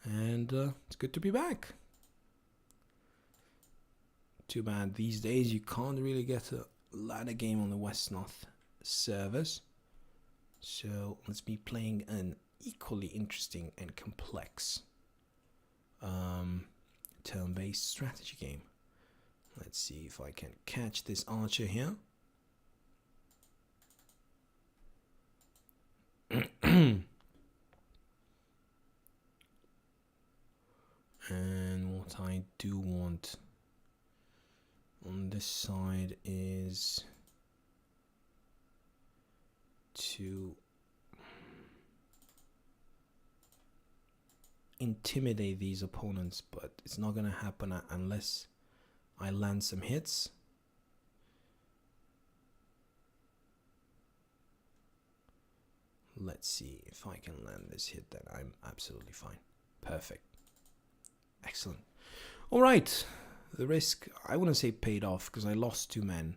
And it's good to be back. Too bad these days you can't really get a ladder game on the West-North servers. So let's be playing an equally interesting and complex turn-based strategy game. Let's see if I can catch this archer here. And what I do want on this side is to intimidate these opponents, but it's not gonna happen unless I land some hits. Let's see if I can land this hit, then I'm absolutely fine. Perfect. Excellent. All right. The risk, I wouldn't say paid off because I lost 2 men.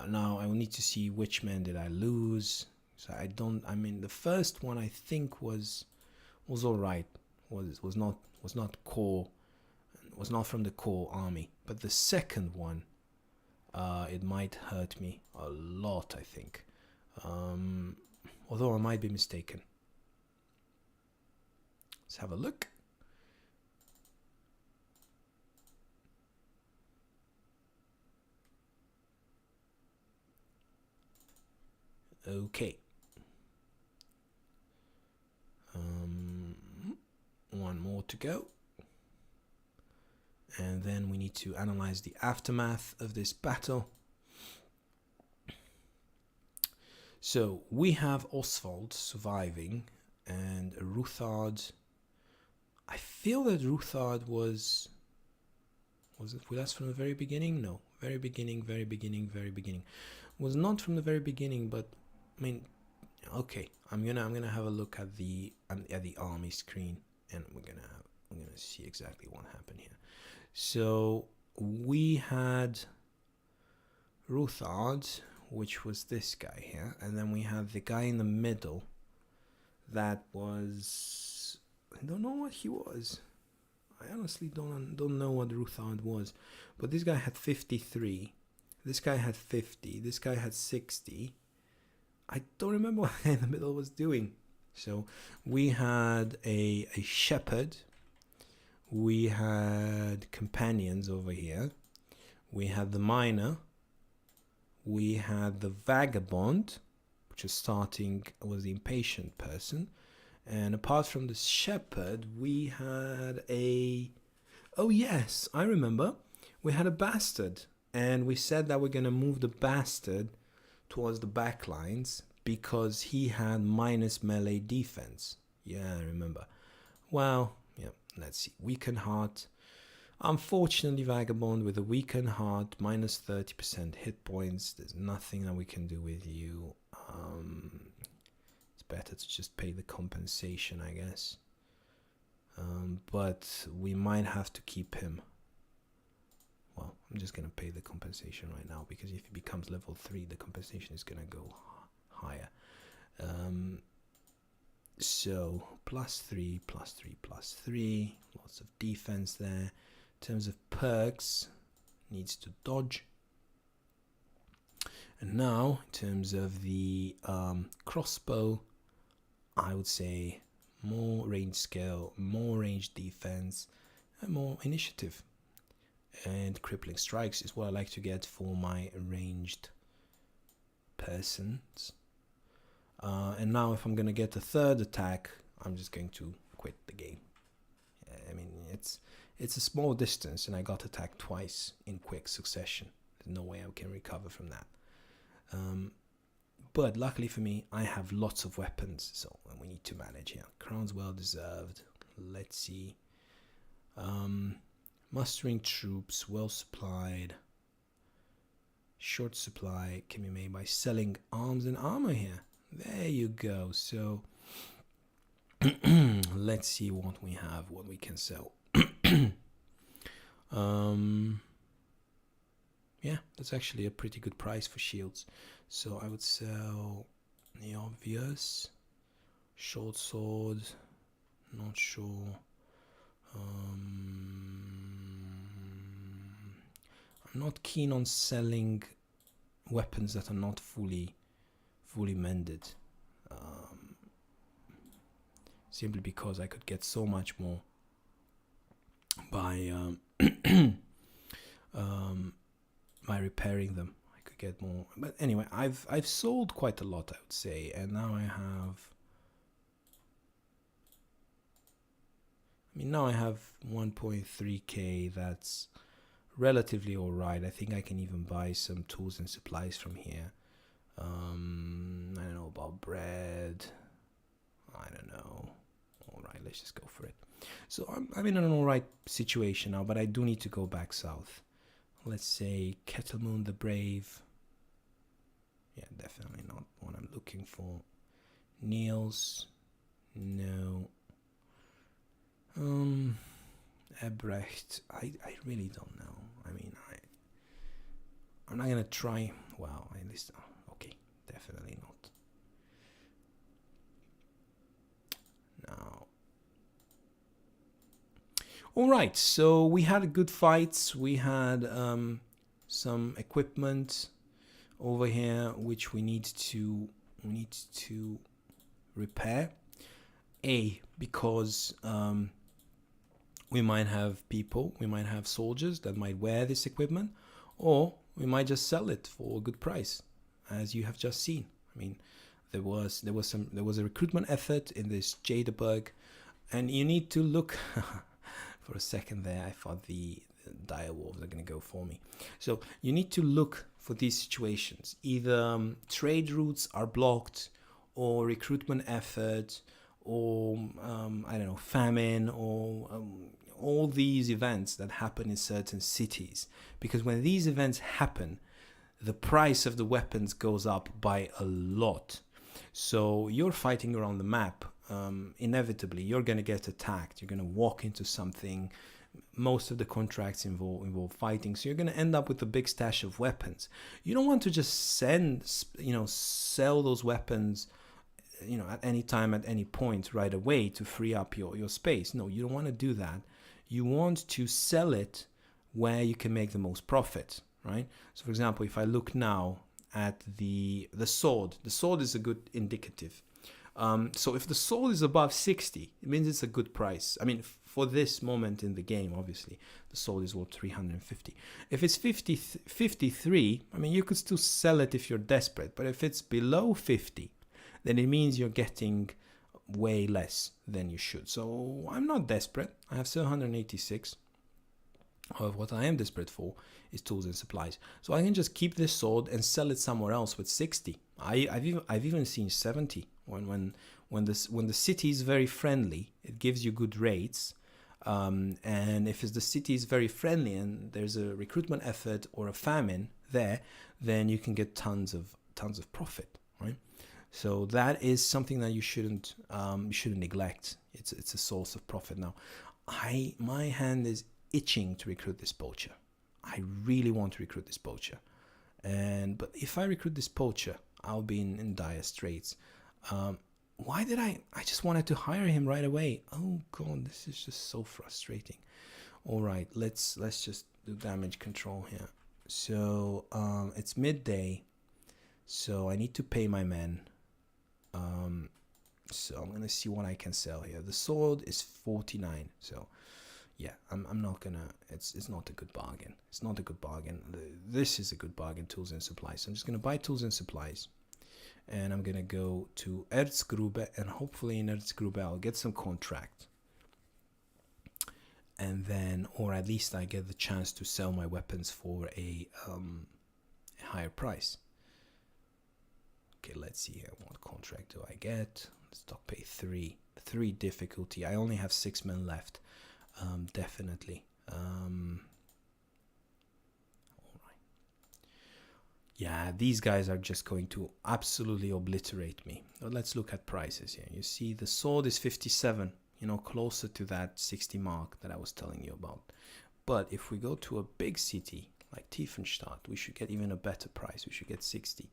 Now I will need to see which men did I lose. So I mean, the first one I think was all right. Was not core, was not from the core army. But the second one, it might hurt me a lot, I think. Although I might be mistaken. Let's have a look. Okay. One more to go. And then we need to analyze the aftermath of this battle. So we have Oswald surviving and Ruthard. I feel that Ruthard was it with us from the very beginning? No, very beginning. Was not from the very beginning, but I mean, okay. I'm gonna have a look at the army screen, and we're gonna see exactly what happened here. So we had Ruthard, which was this guy here, and then we had the guy in the middle that was, I don't know what he was. I honestly don't know what Ruthard was, but this guy had 53, this guy had 50, this guy had 60. I don't remember what the guy in the middle was doing. So we had a shepherd, we had companions over here, we had the miner, we had the vagabond, which was the impatient person, and apart from the shepherd, we had oh yes, I remember, we had a bastard, and we said that we're going to move the bastard towards the back lines because he had minus melee defense. Yeah, I remember. Well, yeah, let's see. Weakened heart. Unfortunately, Vagabond with a weakened heart, minus 30% hit points. There's nothing that we can do with you. It's better to just pay the compensation, I guess. But we might have to keep him. Well, I'm just going to pay the compensation right now, because if he becomes level 3, the compensation is going to go higher. So, +3, +3, +3. Lots of defense there. In terms of perks, needs to dodge. And now, in terms of the crossbow, I would say more range skill, more range defense, and more initiative. And crippling strikes is what I like to get for my ranged persons. And now if I'm going to get a third attack, I'm just going to quit the game. I mean, it's a small distance, and I got attacked twice in quick succession. There's no way I can recover from that. But luckily for me, I have lots of weapons, so we need to manage here. Crown's well deserved. Let's see. Mustering troops, well supplied. Short supply can be made by selling arms and armor here. There you go. So let's see what we have, what we can sell. Yeah, that's actually a pretty good price for shields. So I would sell the obvious. Short sword, not sure. I'm not keen on selling weapons that are not fully mended, simply because I could get so much more by by repairing them. I could get more, but anyway, I've sold quite a lot, I would say, and now I have 1.3k. That's relatively alright. I think I can even buy some tools and supplies from here. I don't know about bread. I don't know. Alright, let's just go for it. So I'm in an alright situation now, but I do need to go back south. Let's say Kettlemoon the Brave. Yeah, definitely not what I'm looking for. Niels. No. Ebrecht. I really don't know. I mean, I'm not gonna try. Wow, at least okay, definitely not. Now, all right. So we had good fights. We had some equipment over here which we need to We need to repair. Because we might have people, we might have soldiers that might wear this equipment, or we might just sell it for a good price, as you have just seen. I mean, there was a recruitment effort in this Jadabug, and you need to look. For a second there, I thought the direwolves are going to go for me. So you need to look for these situations. Either trade routes are blocked, or recruitment effort, or I don't know, famine, or all these events that happen in certain cities. Because when these events happen, the price of the weapons goes up by a lot. So you're fighting around the map. Inevitably, you're going to get attacked. You're going to walk into something. Most of the contracts involve fighting, so you're going to end up with a big stash of weapons. You don't want to just sell those weapons, at any time, at any point, right away to free up your space. No, you don't want to do that. You want to sell it where you can make the most profit, right? So, for example, if I look now at the sword is a good indicative. So if the sword is above 60, it means it's a good price. I mean, for this moment in the game, obviously, the sword is worth 350. If it's 53, I mean, you could still sell it if you're desperate. But if it's below 50, then it means you're getting way less than you should. So I'm not desperate. I have 786. However, what I am desperate for is tools and supplies. So I can just keep this sword and sell it somewhere else with 60. I've even seen 70. When the city is very friendly, it gives you good rates. And if the city is very friendly and there's a recruitment effort or a famine there, then you can get tons of profit, right? So that is something that you shouldn't neglect. It's a source of profit. Now, my hand is itching to recruit this poacher. I really want to recruit this poacher, but if I recruit this poacher, I'll be in dire straits. Why did I just wanted to hire him right away? Oh god, this is just so frustrating. All right, let's just do damage control here. So it's midday, so I need to pay my men. So I'm gonna see what I can sell here. The sword is 49, so yeah, I'm not gonna. It's not a good bargain. It's not a good bargain. This is a good bargain. Tools and supplies. So I'm just gonna buy tools and supplies, and I'm gonna go to Erzgrube, and hopefully in Erzgrube I'll get some contract, and then, or at least I get the chance to sell my weapons for a higher price. Okay, let's see here. What contract do I get? Stock pay 3 difficulty. I only have 6 men left. Definitely. All right. Yeah, these guys are just going to absolutely obliterate me. But let's look at prices here. You see, the sword is 57. Closer to that 60 mark that I was telling you about. But if we go to a big city like Tiefenstadt, we should get even a better price. We should get 60.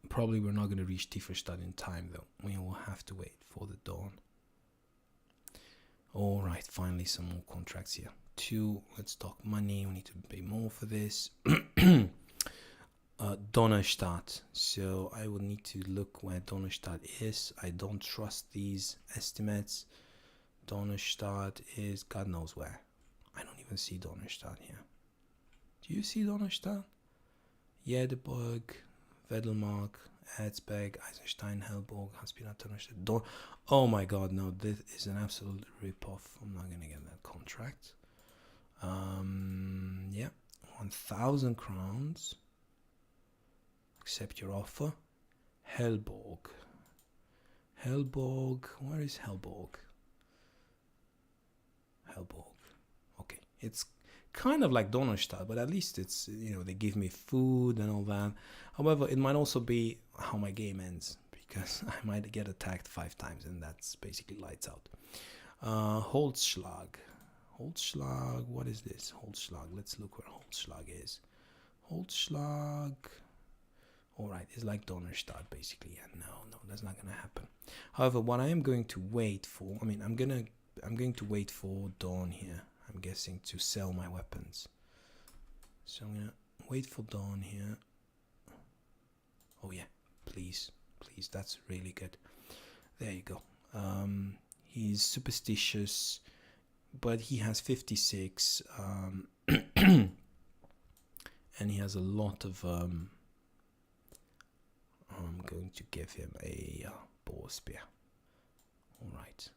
Probably we're not going to reach Tiefenstadt in time, though. We will have to wait for the dawn. All right, finally some more contracts here. 2, let's talk money. We need to pay more for this. Donnerstadt. So I will need to look where Donnerstadt is. I don't trust these estimates. Donnerstadt is God knows where. I don't even see Donnerstadt here. Do you see Donnerstadt? Jederburg, Wedelmark, Erzberg, Eisenstein, Hellborg, Haspina, Donnerstadt. Oh my god, no, this is an absolute rip-off. I'm not gonna get that contract. Yeah, 1,000 crowns. Accept your offer. Hellborg. Where is Hellborg? Okay, it's kind of like Donnerstadt, but at least it's, they give me food and all that. However, it might also be how my game ends, because I might get attacked 5 times, and that's basically lights out. Holzschlag. What is this? Holzschlag. Let's look where Holzschlag is. Holzschlag. Alright, it's like Donnerstadt, basically. Yeah, no, that's not gonna happen. However, what I am going to wait for, I'm going to wait for dawn here, I'm guessing, to sell my weapons. So I'm gonna wait for dawn here. Oh yeah, please, please, that's really good. There you go. He's superstitious, but he has 56, and he has a lot of. I'm going to give him a boar spear. All right,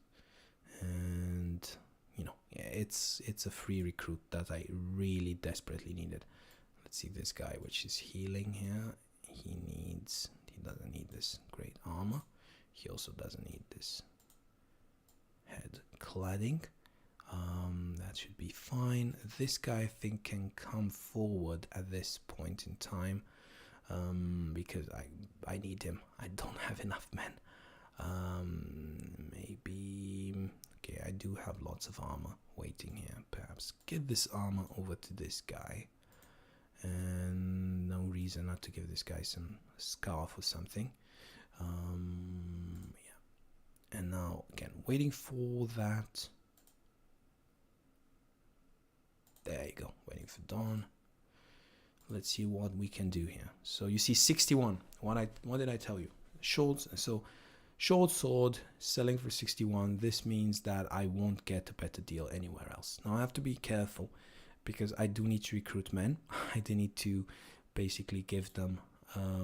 and you know, yeah, it's a free recruit that I really desperately needed. Let's see this guy, which is healing here. He doesn't need this great armor. He also doesn't need this head cladding. That should be fine. This guy I think can come forward at this point in time, because I need him. I don't have enough men. Maybe okay, I do have lots of armor waiting here. Perhaps give this armor over to this guy. And no reason not to give this guy some scarf or something. Yeah. And now again, waiting for that. There you go, waiting for dawn. Let's see what we can do here. So you see 61. What did I tell you? Short sword selling for 61. This means that I won't get a better deal anywhere else. Now I have to be careful because I do need to recruit men. I do need to basically give them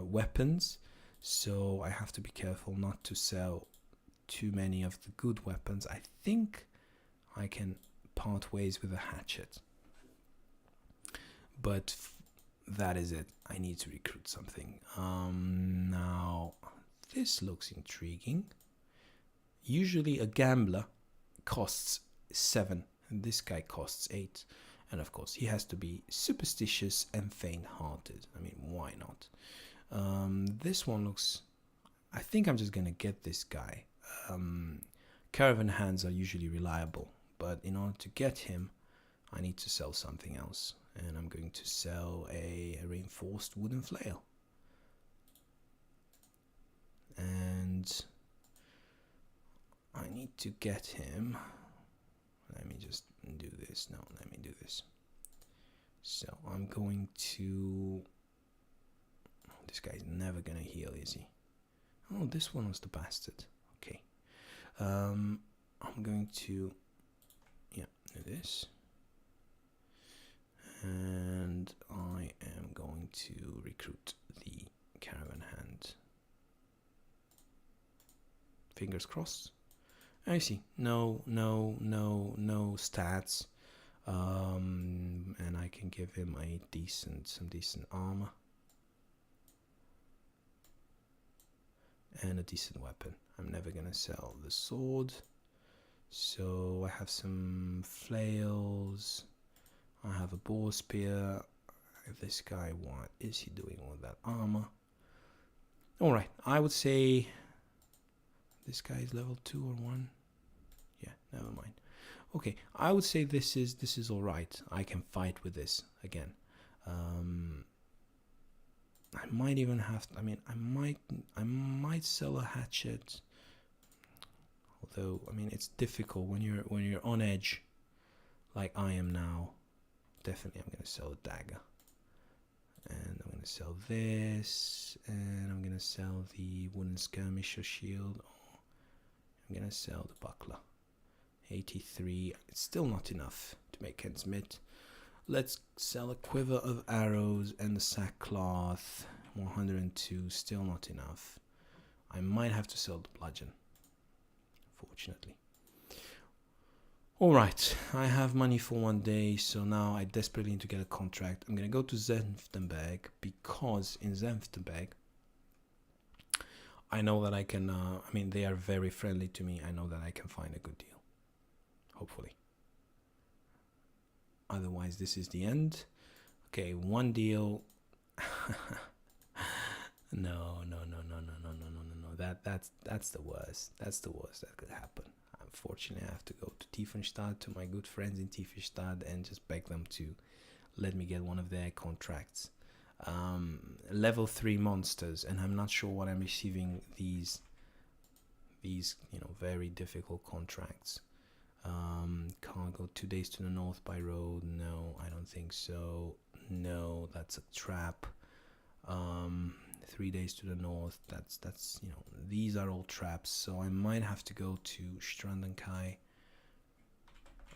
weapons. So I have to be careful not to sell too many of the good weapons. I think I can part ways with a hatchet. But that is it. I need to recruit something. Now, this looks intriguing. Usually a gambler costs 7, and this guy costs 8. And of course, he has to be superstitious and faint-hearted. I mean, why not? This one looks... I think I'm just going to get this guy. Caravan hands are usually reliable, but in order to get him, I need to sell something else. And I'm going to sell a reinforced wooden flail. And I need to get him. Let me just do this. No, let me do this. So I'm going to... This guy's never gonna heal, is he? Oh, this one was the bastard. Okay. I'm going to... Yeah, do this. And I am going to recruit the caravan hand. Fingers crossed. I see. No stats. And I can give him some decent armor. And a decent weapon. I'm never gonna sell the sword. So I have some flails. I have a boar spear. This guy, what is he doing with that armor? Alright, I would say this guy is level 2 or 1. Yeah, never mind. Okay, I would say this is alright. I can fight with this again. I might even have to, I might sell a hatchet. Although, I mean, it's difficult when you're on edge like I am now. Definitely I'm going to sell a dagger. And I'm going to sell this. And I'm going to sell the wooden skirmisher shield. I'm going to sell the buckler. 83. It's still not enough to make ends meet. Let's sell a quiver of arrows and the sackcloth. 102. Still not enough. I might have to sell the bludgeon. Fortunately. Alright, I have money for 1 day, so now I desperately need to get a contract. I'm going to go to Senftenberg, because in Senftenberg, I know that I can, they are very friendly to me. I know that I can find a good deal. Hopefully. Otherwise, this is the end. Okay, 1 deal. No. That's the worst. That's the worst that could happen. Unfortunately, I have to go to Tiefenstadt, to my good friends in Tiefenstadt, and just beg them to let me get one of their contracts. Level 3 monsters, and I'm not sure what I'm receiving these very difficult contracts. Can't go 2 days to the north by road. No, I don't think so. No, that's a trap. 3 days to the north. That's these are all traps. So I might have to go to Strandenkai.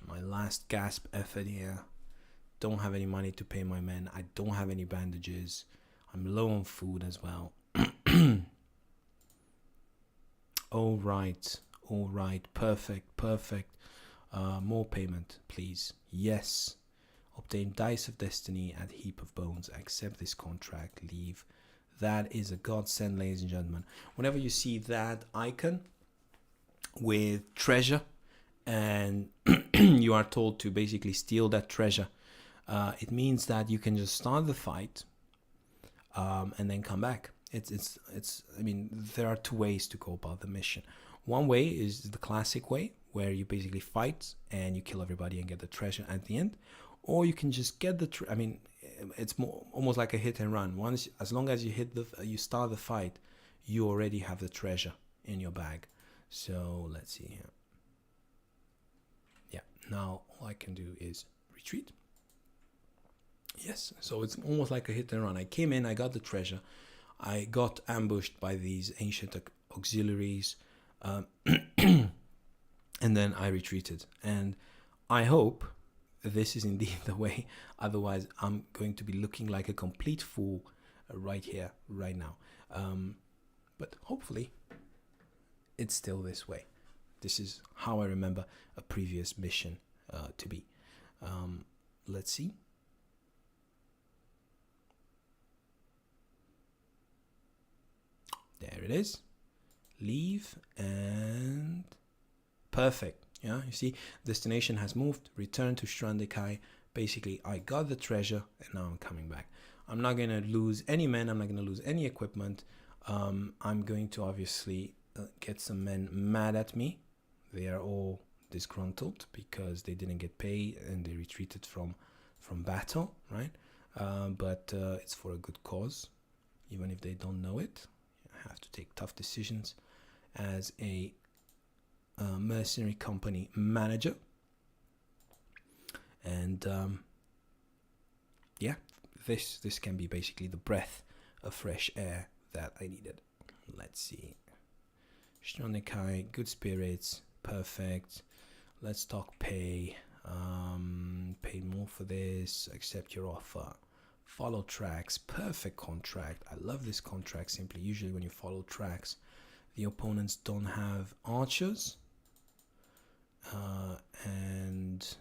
My last gasp effort here. Don't have any money to pay my men. I don't have any bandages. I'm low on food as well. All right. Perfect. More payment, please. Yes. Obtain Dice of Destiny at Heap of Bones. Accept this contract. Leave. That is a godsend, ladies and gentlemen. Whenever you see that icon with treasure and you are told to basically steal that treasure, it means that you can just start the fight and then come back. It's I mean, there are two ways to go about the mission. One way is the classic way, where you basically fight and you kill everybody and get the treasure at the end. Or you can just get the it's almost like a hit and run. Once, as long as you start the fight, you already have the treasure in your bag. So let's see here. Yeah, now all I can do is retreat. Yes, so it's almost like a hit and run. I came in, I got the treasure. I got ambushed by these ancient auxiliaries, and then I retreated. And I hope this is indeed the way. Otherwise, I'm going to be looking like a complete fool right here, right now. But hopefully, it's still this way. This is how I remember a previous mission to be. Let's see. There it is. Leave and perfect. Yeah, you see, destination has moved. Return to Strandenkai. Basically, I got the treasure and now I'm coming back. I'm not going to lose any men. I'm not going to lose any equipment. I'm going to obviously get some men mad at me. They are all disgruntled because they didn't get paid and they retreated from battle, right? But it's for a good cause, even if they don't know it. Have to take tough decisions as a mercenary company manager, and yeah, this can be basically the breath of fresh air that I needed. Let's see. Strandenkai, good spirits, perfect. Let's talk pay. Pay more for this. Accept your offer. Follow tracks, perfect contract. I love this contract simply. Usually when you follow tracks, the opponents don't have archers, and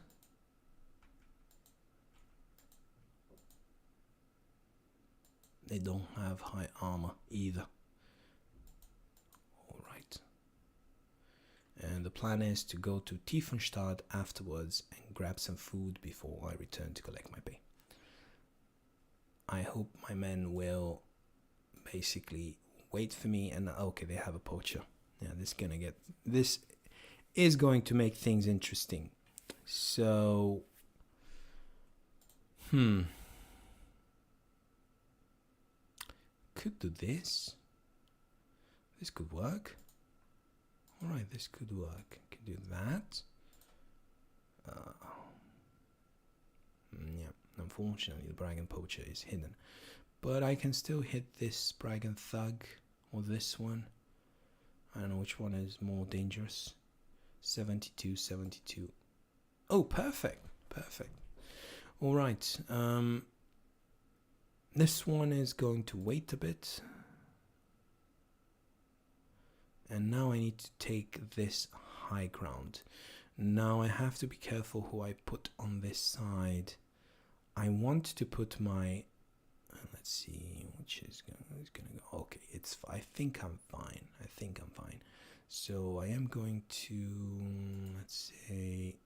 they don't have high armor either. All right. And the plan is to go to Tiefenstadt afterwards and grab some food before I return to collect my pay. I hope my men will basically wait for me. And okay, they have a poacher. Yeah, this is going to make things interesting. So, could do this. This could work. All right, this could work. Could do that. Yeah. Unfortunately, the Bragan Poacher is hidden. But I can still hit this Bragan Thug or this one. I don't know which one is more dangerous. 72, 72. Oh, perfect. All right. This one is going to wait a bit. And now I need to take this high ground. Now I have to be careful who I put on this side. I want to put my, let's see, which is gonna go. Okay, I think I'm fine. So I am going to, let's say,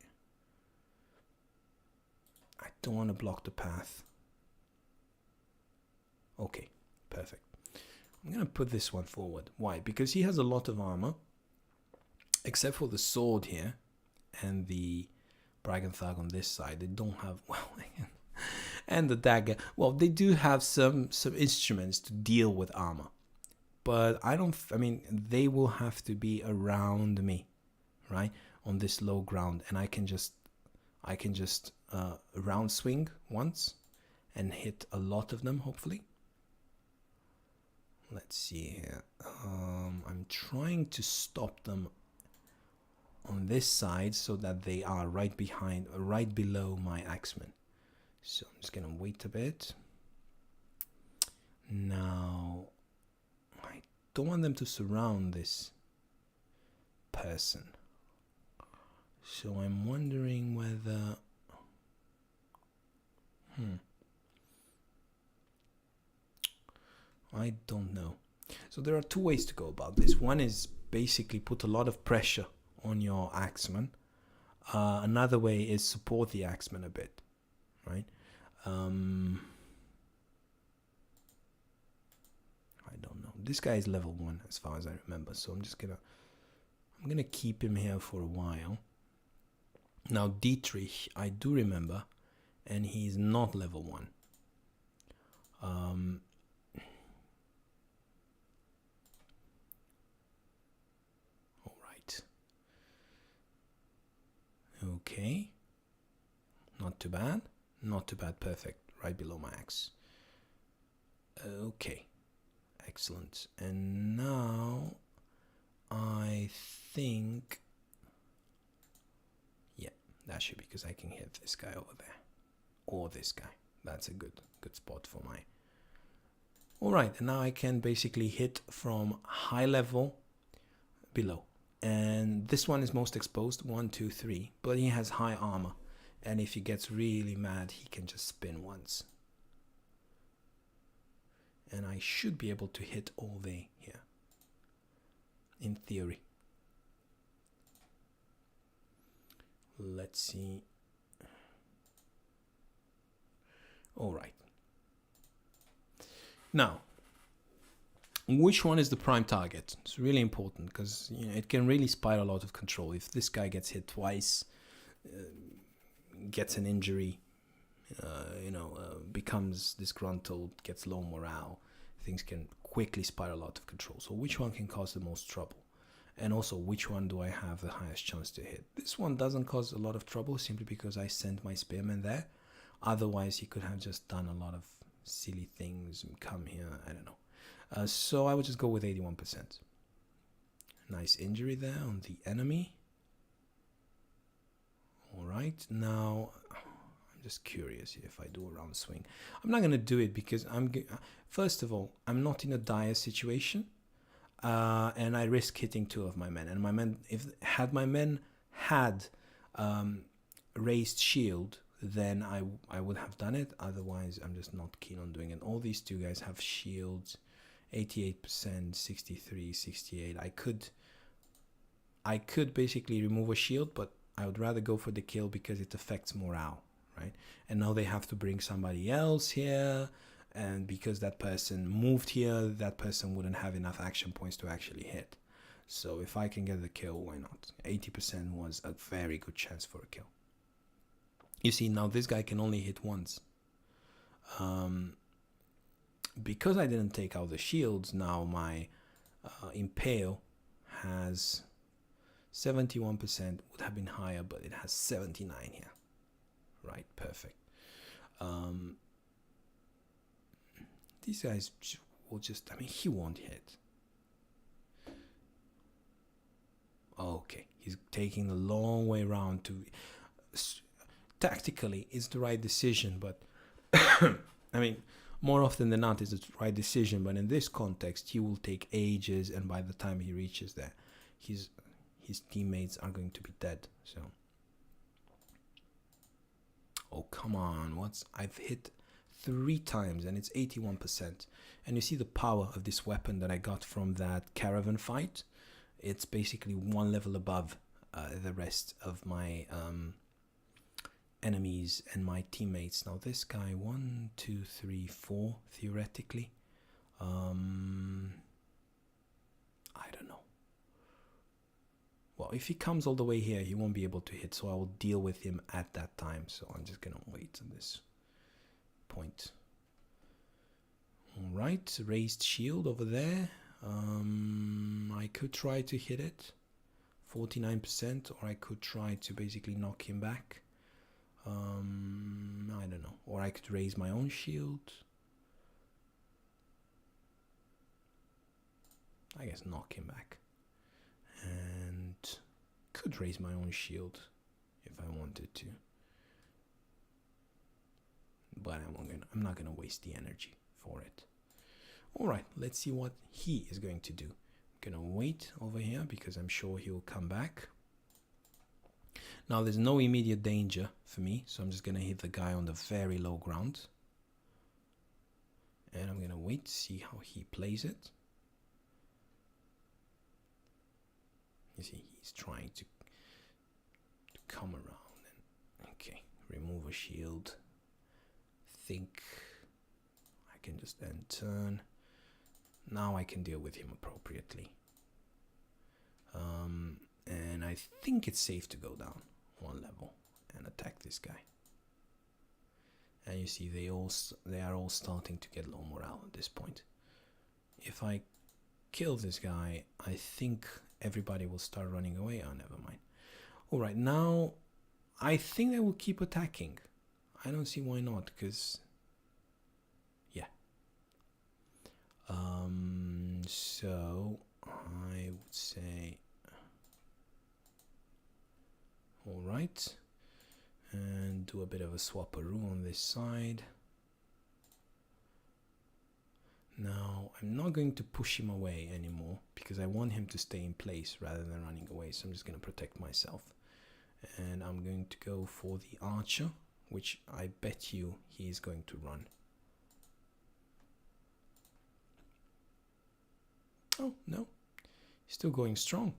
I don't want to block the path. Okay, perfect. I'm gonna put this one forward. Why? Because he has a lot of armor, except for the sword here and the Bragan Thug on this side. They don't have, well, and the dagger. Well, they do have some instruments to deal with armor, but I mean, they will have to be around me, right, on this low ground, and I can just round swing once, and hit a lot of them, hopefully. Let's see here. I'm trying to stop them on this side so that they are right below my axeman. So I'm just gonna wait a bit. Now, I don't want them to surround this person. So I'm wondering whether... I don't know. So there are two ways to go about this. One is basically put a lot of pressure on your axeman. Another way is support the axeman a bit, right? I don't know. This guy is level 1 as far as I remember, so I'm gonna keep him here for a while. Now Dietrich, I do remember, and he's not level 1. Okay, not too bad, perfect, right below my axe. Okay, excellent. And now I think, yeah, that should be, because I can hit this guy over there or this guy. That's a good spot for my... All right, and now I can basically hit from high level below. And this one is most exposed, 1, 2, 3, but he has high armor, and if he gets really mad, he can just spin once. And I should be able to hit all day here, in theory. Let's see. All right. Now, which one is the prime target? It's really important, because it can really spiral out of control. If this guy gets hit twice, gets an injury, becomes disgruntled, gets low morale, things can quickly spiral out of control. So which one can cause the most trouble? And also, which one do I have the highest chance to hit? This one doesn't cause a lot of trouble simply because I sent my spearman there. Otherwise, he could have just done a lot of silly things and come here, I don't know. So I would just go with 81%. Nice injury there on the enemy. Alright, now I'm just curious if I do a round swing. I'm not going to do it because first of all, I'm not in a dire situation. And I risk hitting 2 of my men. And my men, had my men had raised shield, then I would have done it. Otherwise, I'm just not keen on doing it. All these 2 guys have shields, 88%, 63, 68. I could basically remove a shield, but I would rather go for the kill because it affects morale, right? And now they have to bring somebody else here. And because that person moved here, that person wouldn't have enough action points to actually hit. So if I can get the kill, why not? 80% was a very good chance for a kill. You see, now this guy can only hit once. Because I didn't take out the shields, now my Impale has 71%, would have been higher, but it has 79 here. Right, perfect. These guys will just, he won't hit. Okay, he's taking the long way around to... Tactically, it's the right decision, but... more often than not, it's the right decision, but in this context, he will take ages, and by the time he reaches there, his teammates are going to be dead, so... Oh, come on, I've hit 3 times and it's 81%. And you see the power of this weapon that I got from that caravan fight. It's basically 1 level above the rest of my enemies and my teammates. Now this guy, 1, 2, 3, 4 theoretically. I don't know. Well, if he comes all the way here, he won't be able to hit, so I will deal with him at that time. So I'm just gonna wait on this point. Alright, raised shield over there. I could try to hit it, 49%, or I could try to basically knock him back. I don't know. Or I could raise my own shield. I guess knock him back. And could raise my own shield if I wanted to. But I'm not gonna waste the energy for it. Alright, let's see what he is going to do. I'm gonna wait over here because I'm sure he'll come back. Now there's no immediate danger for me, so I'm just gonna hit the guy on the very low ground. And I'm gonna wait to see how he plays it. You see, he's trying to come around and okay, remove a shield. Think I can just then turn. Now I can deal with him appropriately. And I think it's safe to go down one level and attack this guy. And you see they are all starting to get low morale at this point. If I kill this guy, I think everybody will start running away. Oh, never mind. Alright, now I think they will keep attacking. I don't see why not, because yeah. So I would say alright, and do a bit of a swapperoo on this side. Now I'm not going to push him away anymore because I want him to stay in place rather than running away, so I'm just going to protect myself. And I'm going to go for the archer, which I bet you he is going to run. Oh, no. He's still going strong.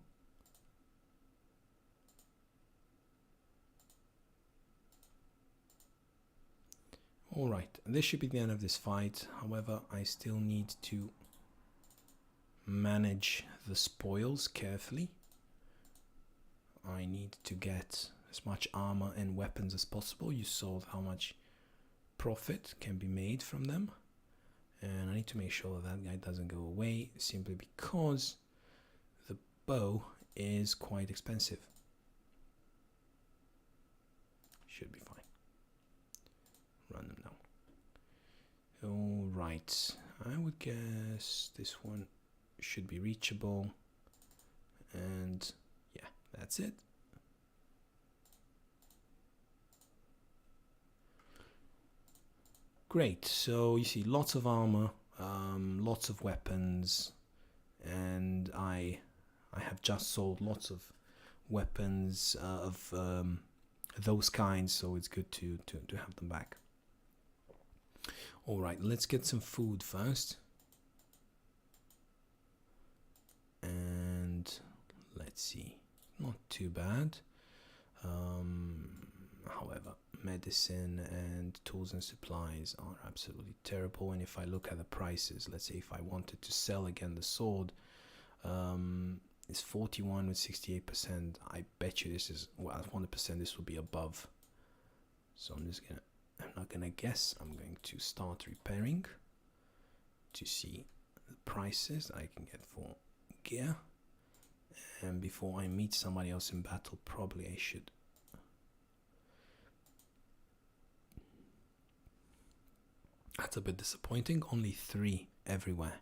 Alright, this should be the end of this fight. However, I still need to manage the spoils carefully. I need to get as much armor and weapons as possible. You saw how much profit can be made from them. And I need to make sure that guy doesn't go away simply because the bow is quite expensive. Should be fine. Run them down. Alright, I would guess this one should be reachable. And yeah, that's it. Great, so you see lots of armor, lots of weapons, and I have just sold lots of weapons of those kinds, so it's good to have them back. Alright, let's get some food first. And let's see, not too bad. However, medicine and tools and supplies are absolutely terrible. And if I look at the prices, let's say if I wanted to sell again the sword, it's 41 with 68%. I bet you this is, well, 100% this will be above. So I'm not gonna guess. I'm going to start repairing to see the prices I can get for gear. And before I meet somebody else in battle, probably I should. That's a bit disappointing. Only 3 everywhere.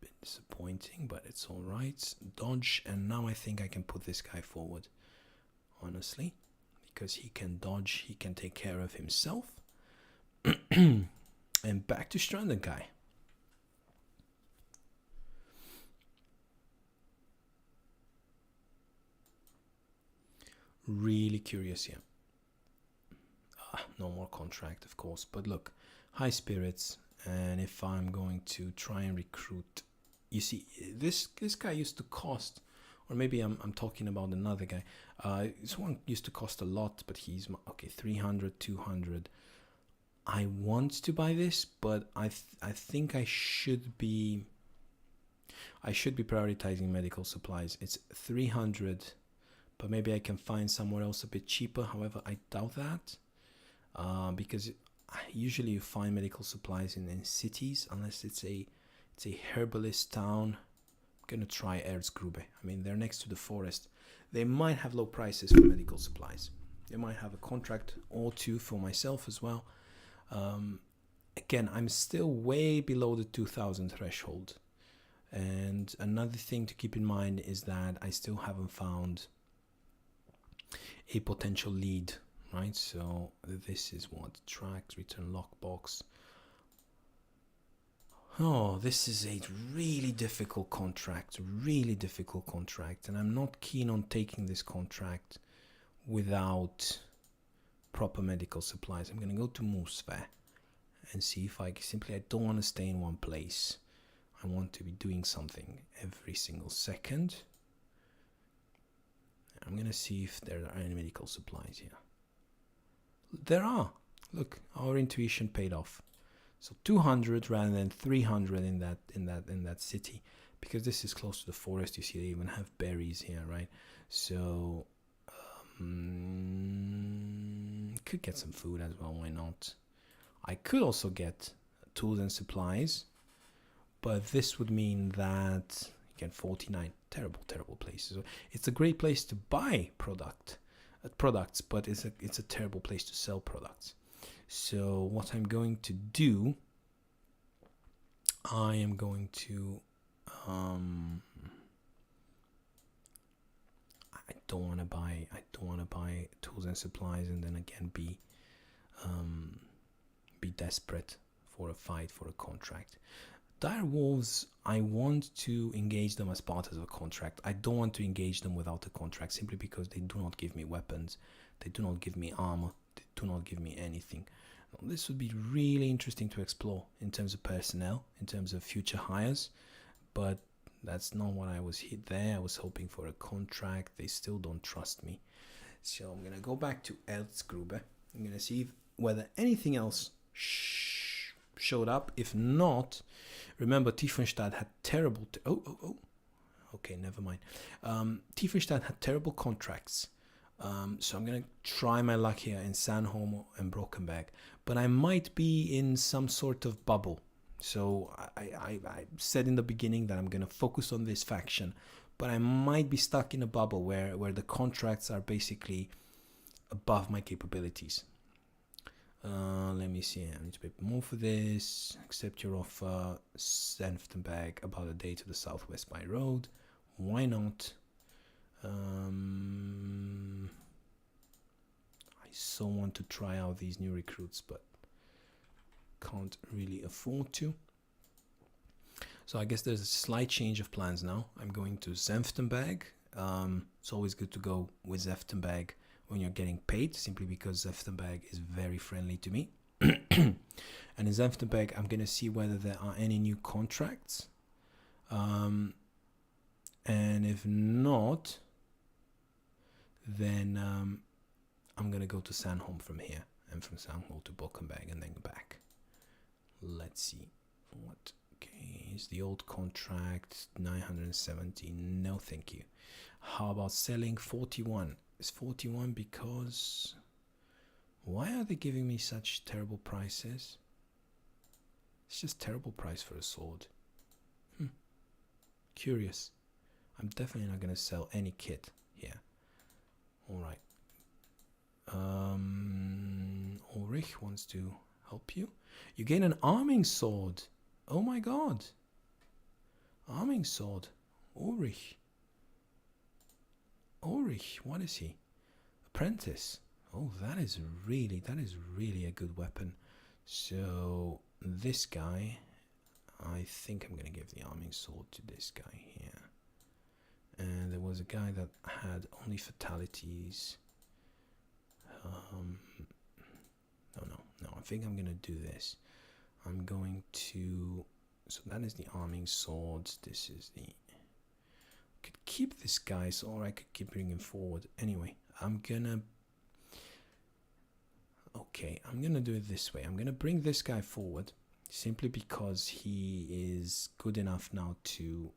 Bit disappointing, but it's alright. Dodge, and now I think I can put this guy forward. Honestly. Because he can dodge, he can take care of himself. And back to stranded guy. Really curious here. No more contract, of course, but look, high spirits. And if I'm going to try and recruit, you see, this guy used to cost, or maybe I'm talking about another guy. This one used to cost a lot, but he's okay. 300, 200. I want to buy this, but I think I should be prioritizing medical supplies. It's 300, but maybe I can find somewhere else a bit cheaper. However, I doubt that. Because usually you find medical supplies in cities, unless it's a herbalist town. I'm gonna try Erzgrube. I mean, they're next to the forest. They might have low prices for medical supplies. They might have a contract or two for myself as well. Again, I'm still way below the 2,000 threshold. And another thing to keep in mind is that I still haven't found a potential lead, right? So this is what tracks, return lockbox. Oh, this is a really difficult contract, and I'm not keen on taking this contract without proper medical supplies. I'm going to go to Moosfair and see if I don't want to stay in one place. I want to be doing something every single second. I'm going to see if there are any medical supplies here. There are. Look, our intuition paid off. So 200 rather than 300 in that city, because this is close to the forest. You see, they even have berries here, right? So could get some food as well. Why not? I could also get tools and supplies, but this would mean that you get 49. Terrible places. So it's a great place to buy products, but it's a terrible place to sell products. So what I'm going to do, I am going to I don't want to buy tools and supplies and then again be desperate for a fight, for a contract. Dire wolves, I want to engage them as part of a contract. I don't want to engage them without a contract, simply because they do not give me weapons, they do not give me armor, they do not give me anything. Now, this would be really interesting to explore in terms of personnel, in terms of future hires, but that's not what I was hit there. I was hoping for a contract. They still don't trust me. So I'm going to go back to Erzgrube. I'm going to see whether anything else showed up. If not, remember Tiefenstadt had terrible... okay, never mind. Tiefenstadt had terrible contracts. So I'm going to try my luck here in Sandholm and Brockenberg. But I might be in some sort of bubble. So I said in the beginning that I'm going to focus on this faction. But I might be stuck in a bubble where the contracts are basically above my capabilities. Let me see. I need to pay more for this. Accept your offer. Senftenberg, about a day to the southwest by road. Why not? I so want to try out these new recruits, but can't really afford to. So I guess there's a slight change of plans now. I'm going to Senftenberg. It's always good to go with Senftenberg when you're getting paid, simply because Senftenberg is very friendly to me. And in Senftenberg, I'm going to see whether there are any new contracts. And if not, then I'm going to go to Sandholm from here, and from Sandholm to Brockenberg, and then back. Let's see. What is the old contract? 970. No, thank you. How about selling 41? It's 41 because... Why are they giving me such terrible prices? It's just terrible price for a sword. Curious. I'm definitely not going to sell any kit here. Alright. Ulrich wants to help you. You gain an arming sword. Oh my god. Arming sword. Ulrich. Ulrich, what is he? Apprentice. Oh, that is really a good weapon. So this guy, I think I'm gonna give the arming sword to this guy here. And there was a guy that had only fatalities. No, I think I'm gonna do this. I'm going to... So that is the arming swords. This is the... I could keep this guy, or I could keep bringing forward. Anyway, I'm gonna... Okay, I'm gonna do it this way. I'm gonna bring this guy forward, simply because he is good enough now to...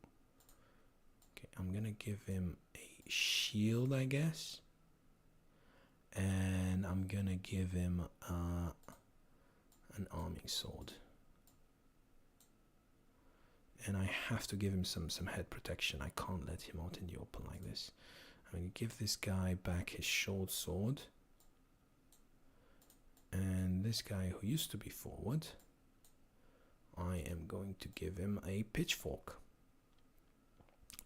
Okay, I'm gonna give him a shield, I guess. And I'm gonna give him an arming sword. And I have to give him some head protection. I can't let him out in the open like this. I'm going to give this guy back his short sword. And this guy who used to be forward, I am going to give him a pitchfork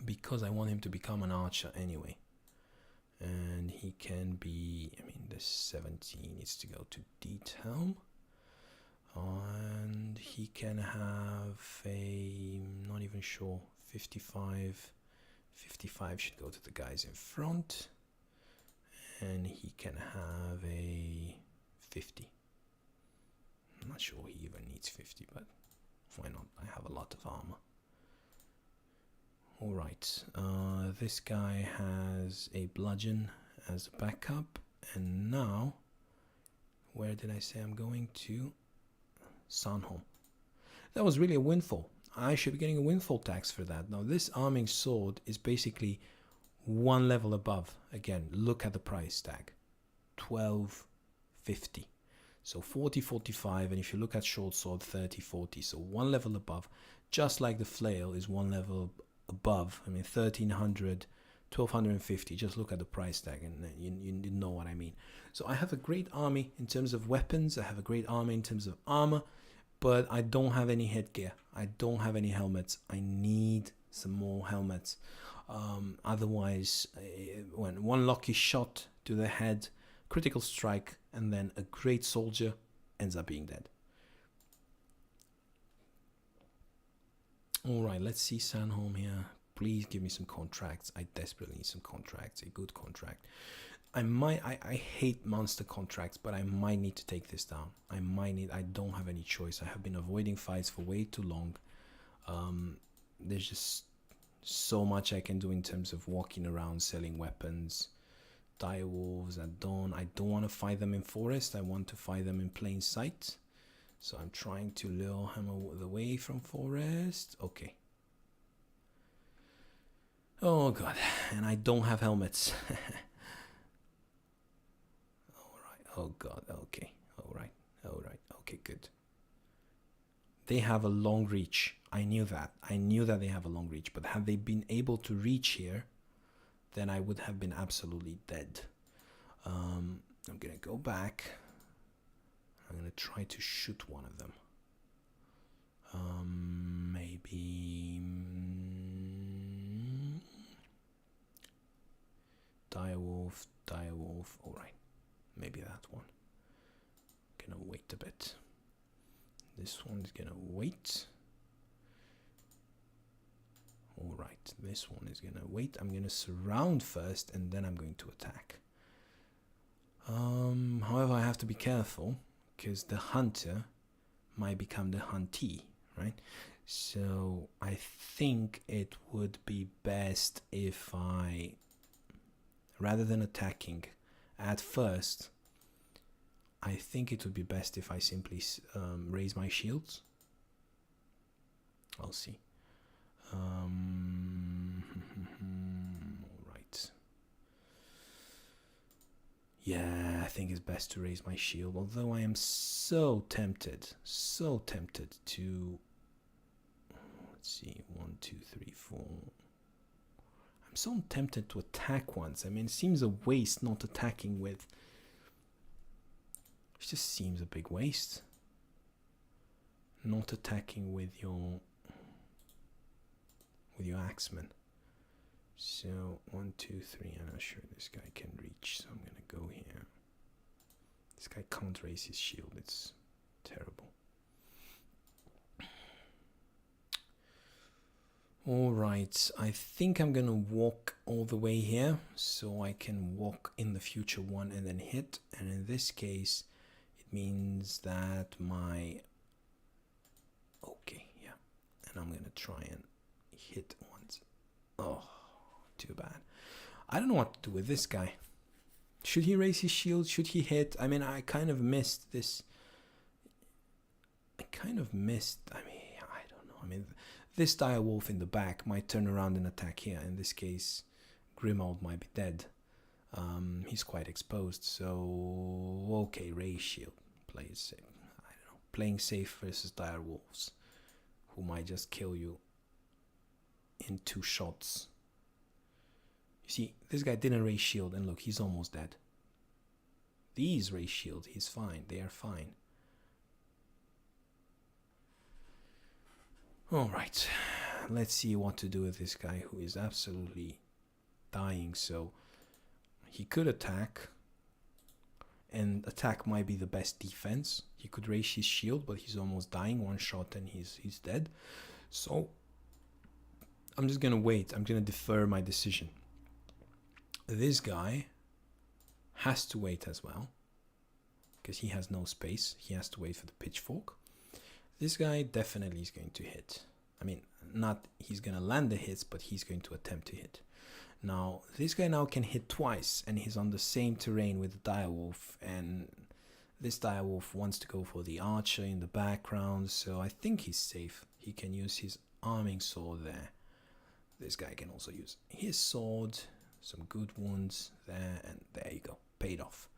because I want him to become an archer anyway. And he can be, I mean, this 17 needs to go to Diethelm. And he can have a, not even sure, 55. 55 should go to the guys in front. And he can have a 50. I'm not sure he even needs 50, but why not? I have a lot of armor. Alright, this guy has a bludgeon as a backup. And now, where did I say I'm going to? Sandholm. That was really a windfall. I should be getting a windfall tax for that. Now this arming sword is basically one level above. Again, look at the price tag. 12.50. So 40.45, and if you look at short sword, 30.40. So one level above, just like the flail is one level above. I mean 1300, 1250. Just look at the price tag and you know what I mean. So I have a great army in terms of weapons. I have a great army in terms of armor, but I don't have any headgear. I don't have any helmets. I need some more helmets. Otherwise, when one lucky shot to the head, critical strike, and then a great soldier ends up being dead. All right, let's see Sandholm here. Please give me some contracts. I desperately need some contracts, a good contract. I hate monster contracts, but I might need to take this down. I don't have any choice. I have been avoiding fights for way too long. There's just so much I can do in terms of walking around selling weapons. Dire wolves at dawn. I don't want to fight them in forest. I want to fight them in plain sight. So I'm trying to lure him away from forest. Okay. Oh god, and I don't have helmets. Oh god, okay, alright, okay, good. They have a long reach. I knew that they have a long reach, but had they been able to reach here, then I would have been absolutely dead. I'm gonna go back. I'm gonna try to shoot one of them. Maybe direwolf, alright. Maybe that one. Gonna wait a bit. This one's gonna wait. Alright, this one is gonna wait. I'm gonna surround first and then I'm going to attack. However, I have to be careful because the hunter might become the huntee, right? So I think it would be best if I, rather than attacking at first, I think it would be best if I simply raise my shields. I'll see. Alright. Yeah, I think it's best to raise my shield, although I am so tempted to, let's see, 1, 2, 3, 4. I'm so tempted to attack once. I mean, it seems a waste not attacking with. It just seems a big waste. Not attacking with your axeman. So 1, 2, 3. I'm not sure this guy can reach, so I'm gonna go here. This guy can't raise his shield. It's terrible. Alright, I think I'm gonna walk all the way here so I can walk in the future one and then hit, and in this case it means that my, okay, yeah, and I'm gonna try and hit once. Oh, too bad. I don't know what to do with this guy. Should he raise his shield? Should he hit? I mean, I kind of missed this. I mean, I don't know. I mean, this dire wolf in the back might turn around and attack here. In this case, Grimold might be dead. He's quite exposed, so okay, raise shield. Play it safe. I don't know. Playing safe versus dire wolves, who might just kill you in 2 shots. You see, this guy didn't raise shield, and look, he's almost dead. these raise shield, he's fine. They are fine. Alright, let's see what to do with this guy who is absolutely dying. So he could attack, and attack might be the best defense. He could raise his shield, but he's almost dying. One shot and he's dead. So I'm just gonna wait. I'm gonna defer my decision. This guy has to wait as well, because he has no space. He has to wait for the pitchfork. This guy definitely is going to hit. I mean, not he's going to land the hits, but he's going to attempt to hit. Now, this guy now can hit twice, and he's on the same terrain with the direwolf, and this direwolf wants to go for the archer in the background, so I think he's safe. He can use his arming sword there. This guy can also use his sword, some good wounds there, and there you go, paid off.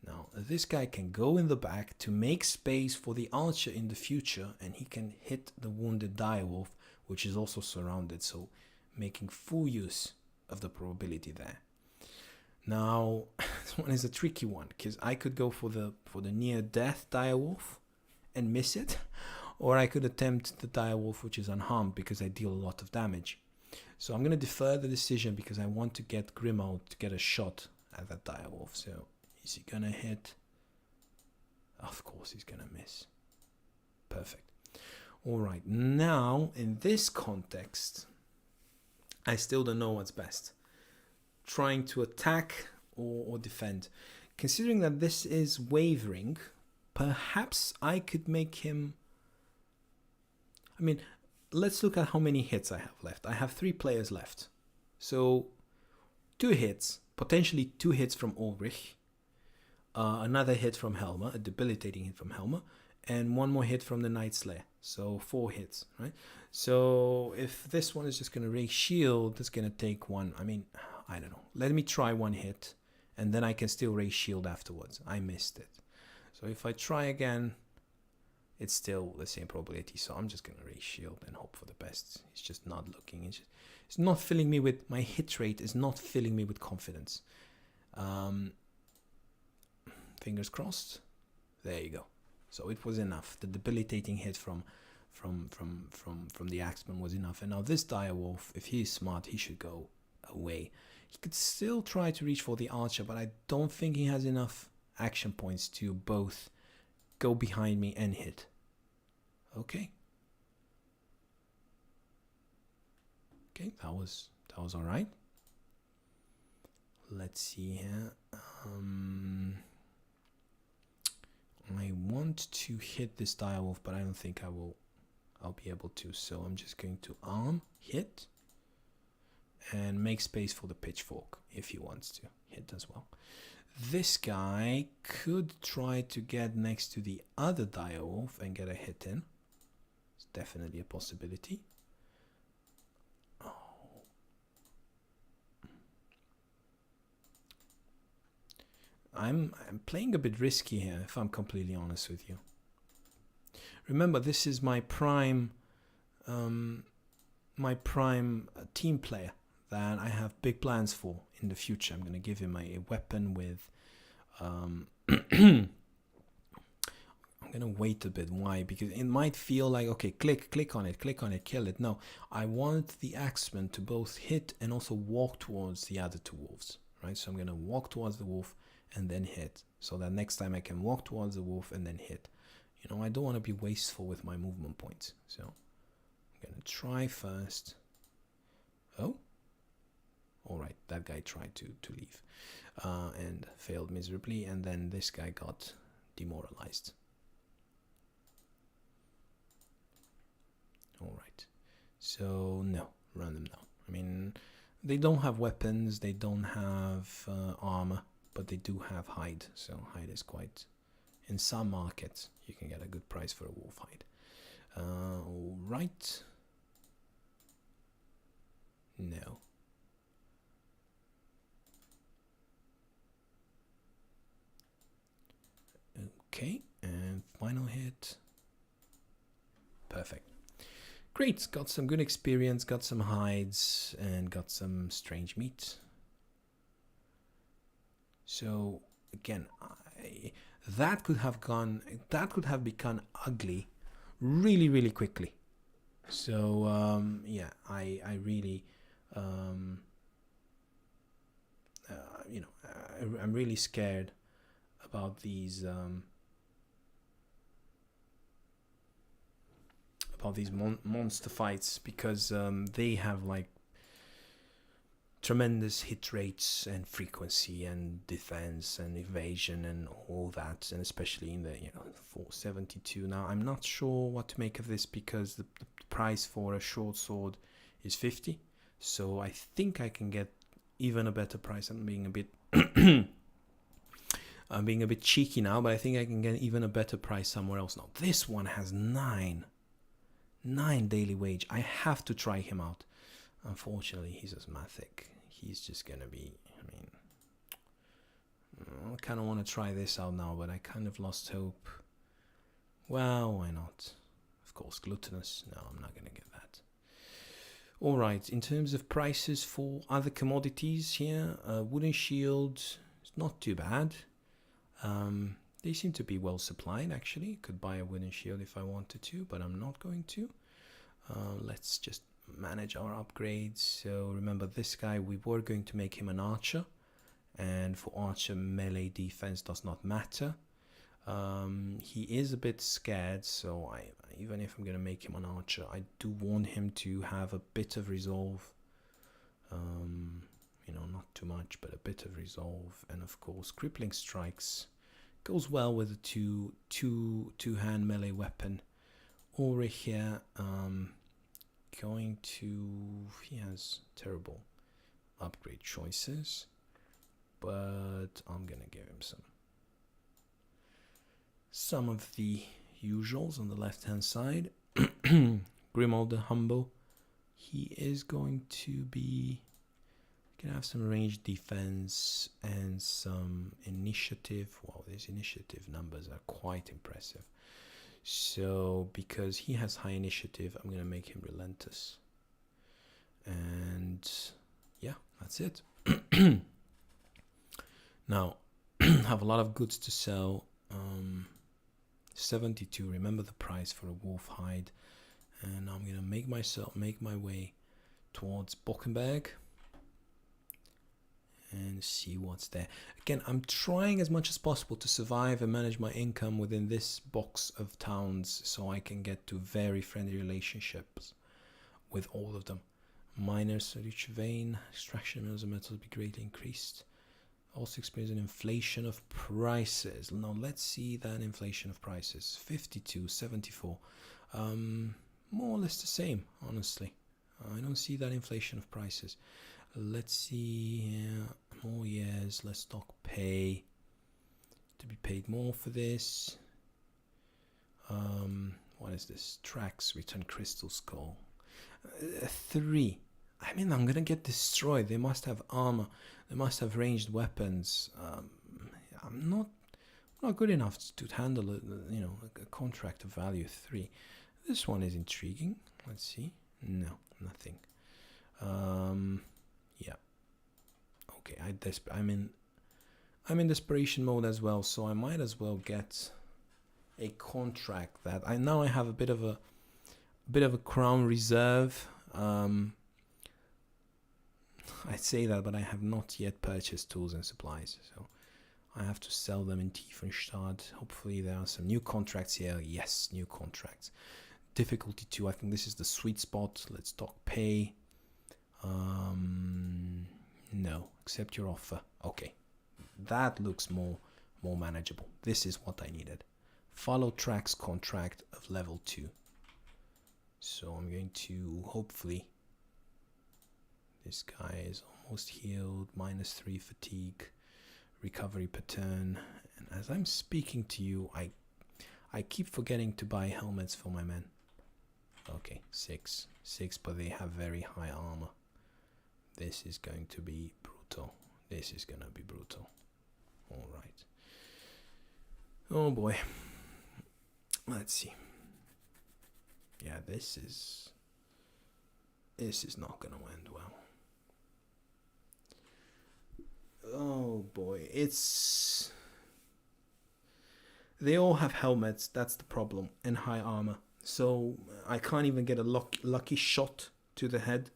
Now, this guy can go in the back to make space for the archer in the future, and he can hit the wounded direwolf, which is also surrounded, so making full use of the probability there. Now, this one is a tricky one, because I could go for the near-death direwolf and miss it, or I could attempt the direwolf, which is unharmed, because I deal a lot of damage. So I'm going to defer the decision, because I want to get Grimo to get a shot at that direwolf, so... Is he gonna hit? Of course he's gonna miss. Perfect. Alright, now in this context, I still don't know what's best. Trying to attack or defend. Considering that this is wavering, perhaps I could make him... I mean, let's look at how many hits I have left. I have 3 players left. So, 2 hits, potentially 2 hits from Ulrich. Another hit from Helma, a debilitating hit from Helma, and 1 more hit from the Night Slayer. So 4 hits, right? So if this one is just going to raise shield, it's going to take 1. I mean, I don't know. Let me try 1 hit, and then I can still raise shield afterwards. I missed it. So if I try again, it's still the same probability. So I'm just going to raise shield and hope for the best. It's just not looking. It's not filling me with... My hit rate is not filling me with confidence. Fingers crossed. There you go. So it was enough. The debilitating hit from the Axeman was enough. And now this direwolf, if he is smart, he should go away. He could still try to reach for the archer, but I don't think he has enough action points to both go behind me and hit. Okay. Okay, that was all right. Let's see here. I want to hit this direwolf, but I don't think I'll be able to. So I'm just going to arm, hit, and make space for the pitchfork if he wants to hit as well. This guy could try to get next to the other direwolf and get a hit in. It's definitely a possibility. I'm playing a bit risky here, if I'm completely honest with you. Remember, this is my prime team player that I have big plans for in the future. I'm going to give him a weapon with... I'm going to wait a bit. Why? Because it might feel like, okay, click on it, kill it. No, I want the Axeman to both hit and also walk towards the other 2 wolves, right? So I'm going to walk towards the wolf and then hit, so that next time I can walk towards the wolf and then hit. You know, I don't want to be wasteful with my movement points, so I'm gonna try first. Oh, all right, that guy tried to leave and failed miserably, and then this guy got demoralized. All right, so no, run them down. I mean, they don't have weapons, they don't have armor, but they do have hide, so hide is quite... In some markets, you can get a good price for a wolf hide. All right. No. Okay, and final hit. Perfect. Great, got some good experience, got some hides, and got some strange meat. So again, that could have become ugly really, really quickly. So yeah, I really I'm really scared about these monster fights, because they have like tremendous hit rates and frequency and defense and evasion and all that, and especially in the 472. Now I'm not sure what to make of this, because the price for a short sword is 50, so I think I can get even a better price. I'm being a bit I'm being a bit cheeky now, but I think I can get even a better price somewhere else. Now this one has 9 daily wage. I have to try him out. Unfortunately, he's asthmatic. He's just gonna be, I kind of want to try this out now, but I kind of lost hope. Well, why not? Of course, gluttonous. No, I'm not gonna get that. Alright, in terms of prices for other commodities here, wooden shield is not too bad. They seem to be well supplied, actually. Could buy a wooden shield if I wanted to, but I'm not going to. Let's just manage our upgrades. So remember, this guy, we were going to make him an archer, and for archer, melee defense does not matter. He is a bit scared, so even if I'm going to make him an archer, I do want him to have a bit of resolve. Not too much, but a bit of resolve. And of course, crippling strikes goes well with a two-hand melee weapon. Over here, he has terrible upgrade choices, but I'm gonna give him some of the usuals on the left hand side. Grimold the Humble, he is going to be gonna have some ranged defense and some initiative. Wow, these initiative numbers are quite impressive. So because he has high initiative, I'm gonna make him relentless, and yeah, that's it. Now have a lot of goods to sell. 72, remember the price for a wolf hide, and I'm gonna make my way towards Bockenberg and see what's there. Again, I'm trying as much as possible to survive and manage my income within this box of towns, so I can get to very friendly relationships with all of them. Miners reach vein, extraction of metals be greatly increased. Also experience an inflation of prices. Now let's see that inflation of prices. 52, 74. More or less the same, honestly. I don't see that inflation of prices. Let's see here. More years. Let's stock pay. To be paid more for this. What is this? Tracks, return crystal skull. 3. I mean, I'm gonna get destroyed. They must have armor. They must have ranged weapons. I'm not good enough to handle a contract of value 3. This one is intriguing. Let's see. No, nothing. Yeah. Okay. I'm in desperation mode as well, so I might as well get a contract that I have a bit of a crown reserve. I'd say that, but I have not yet purchased tools and supplies, so I have to sell them in Tiefenstadt. Hopefully there are some new contracts here. Yes, new contracts. Difficulty 2, I think this is the sweet spot. Let's talk pay. No, accept your offer. Okay, that looks more manageable. This is what I needed. Follow tracks contract of level 2. So I'm going to hopefully. This guy is almost healed, -3 fatigue, recovery per turn. And as I'm speaking to you, I keep forgetting to buy helmets for my men. Okay, 6, but they have very high armor. This is going to be brutal. All right. Oh boy. Let's see. Yeah, this is not gonna end well. Oh boy, it's they all have helmets. That's the problem, and high armor. So I can't even get a lucky shot to the head.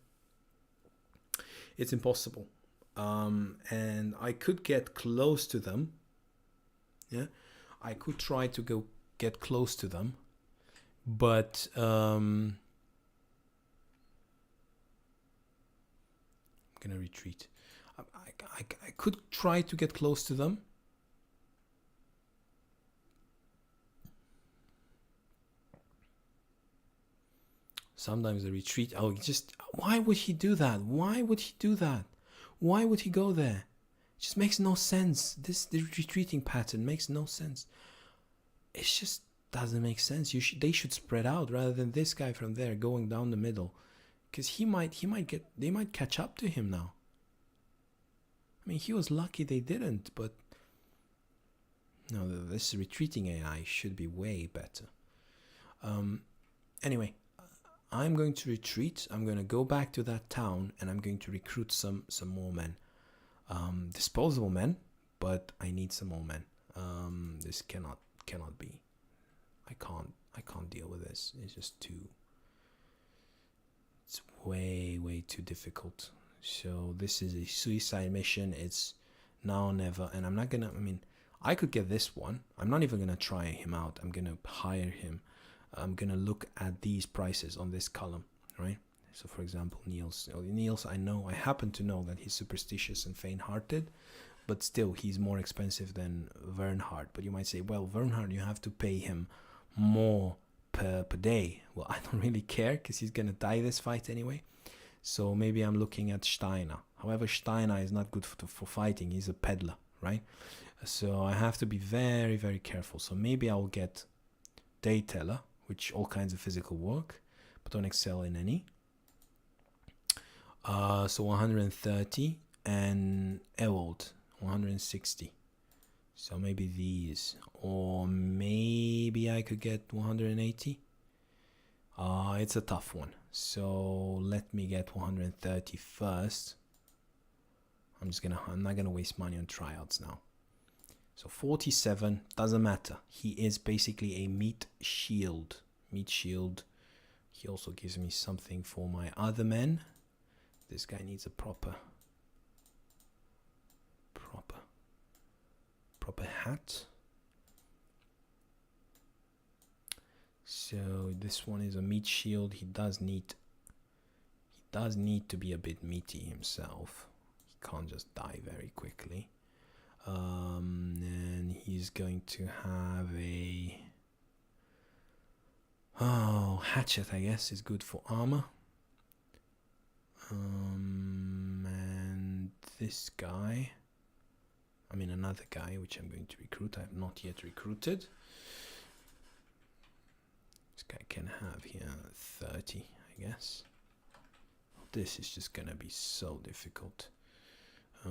It's impossible. And I could get close to them. Yeah, I could try to go get close to them, but I'm gonna retreat. I could try to get close to them. Sometimes the retreat. Oh, just why would he do that? Why would he do that? Why would he go there? It just makes no sense. The retreating pattern makes no sense. It just doesn't make sense. They should spread out rather than this guy from there going down the middle, because they might catch up to him now. I mean, he was lucky they didn't, but no, this retreating AI should be way better. Anyway, I'm going to retreat. I'm going to go back to that town, and I'm going to recruit some more men. Disposable men, but I need some more men. This cannot be. I can't deal with this. It's just too. It's way too difficult. So this is a suicide mission. It's now or never, and I'm not gonna. I mean, I could get this one. I'm not even gonna try him out. I'm gonna hire him. I'm gonna look at these prices on this column, right? So for example, Niels, I happen to know that he's superstitious and faint-hearted, but still he's more expensive than Vernhard. But you might say, well, Vernhard, you have to pay him more per day. Well, I don't really care, because he's gonna die this fight anyway. So maybe I'm looking at Steiner. However, Steiner is not good for fighting. He's a peddler, right? So I have to be very careful. So maybe I'll get Dayteller, which all kinds of physical work, but don't excel in any. So 130, and Ewald 160. So maybe these, or maybe I could get 180. It's a tough one. So let me get 130 first. I'm not gonna waste money on tryouts now. So 47, doesn't matter. He is basically a meat shield. He also gives me something for my other men. This guy needs a proper hat. So this one is a meat shield. He does need to be a bit meaty himself. He can't just die very quickly. And he's going to have a hatchet, I guess, is good for armor. And this guy, another guy which I'm going to recruit. I have not yet recruited. This guy can have here 30, I guess. This is just gonna be so difficult. I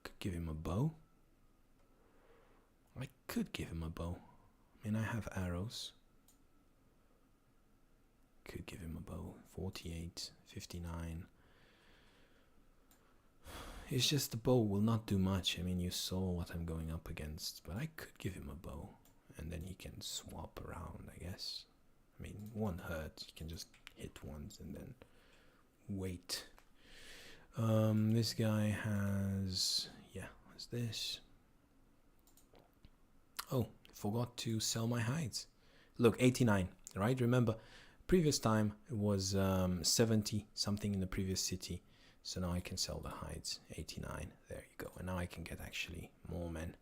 could give him a bow. I have arrows. Could give him a bow. 48, 59. It's just the bow will not do much. You saw what I'm going up against, but I could give him a bow, and then he can swap around, I guess. One hurt. He can just hit once and then wait. This guy has this. Oh, forgot to sell my hides. Look, 89, right? Remember, previous time it was 70 something in the previous city. So now I can sell the hides. 89, there you go. And now I can get actually more men.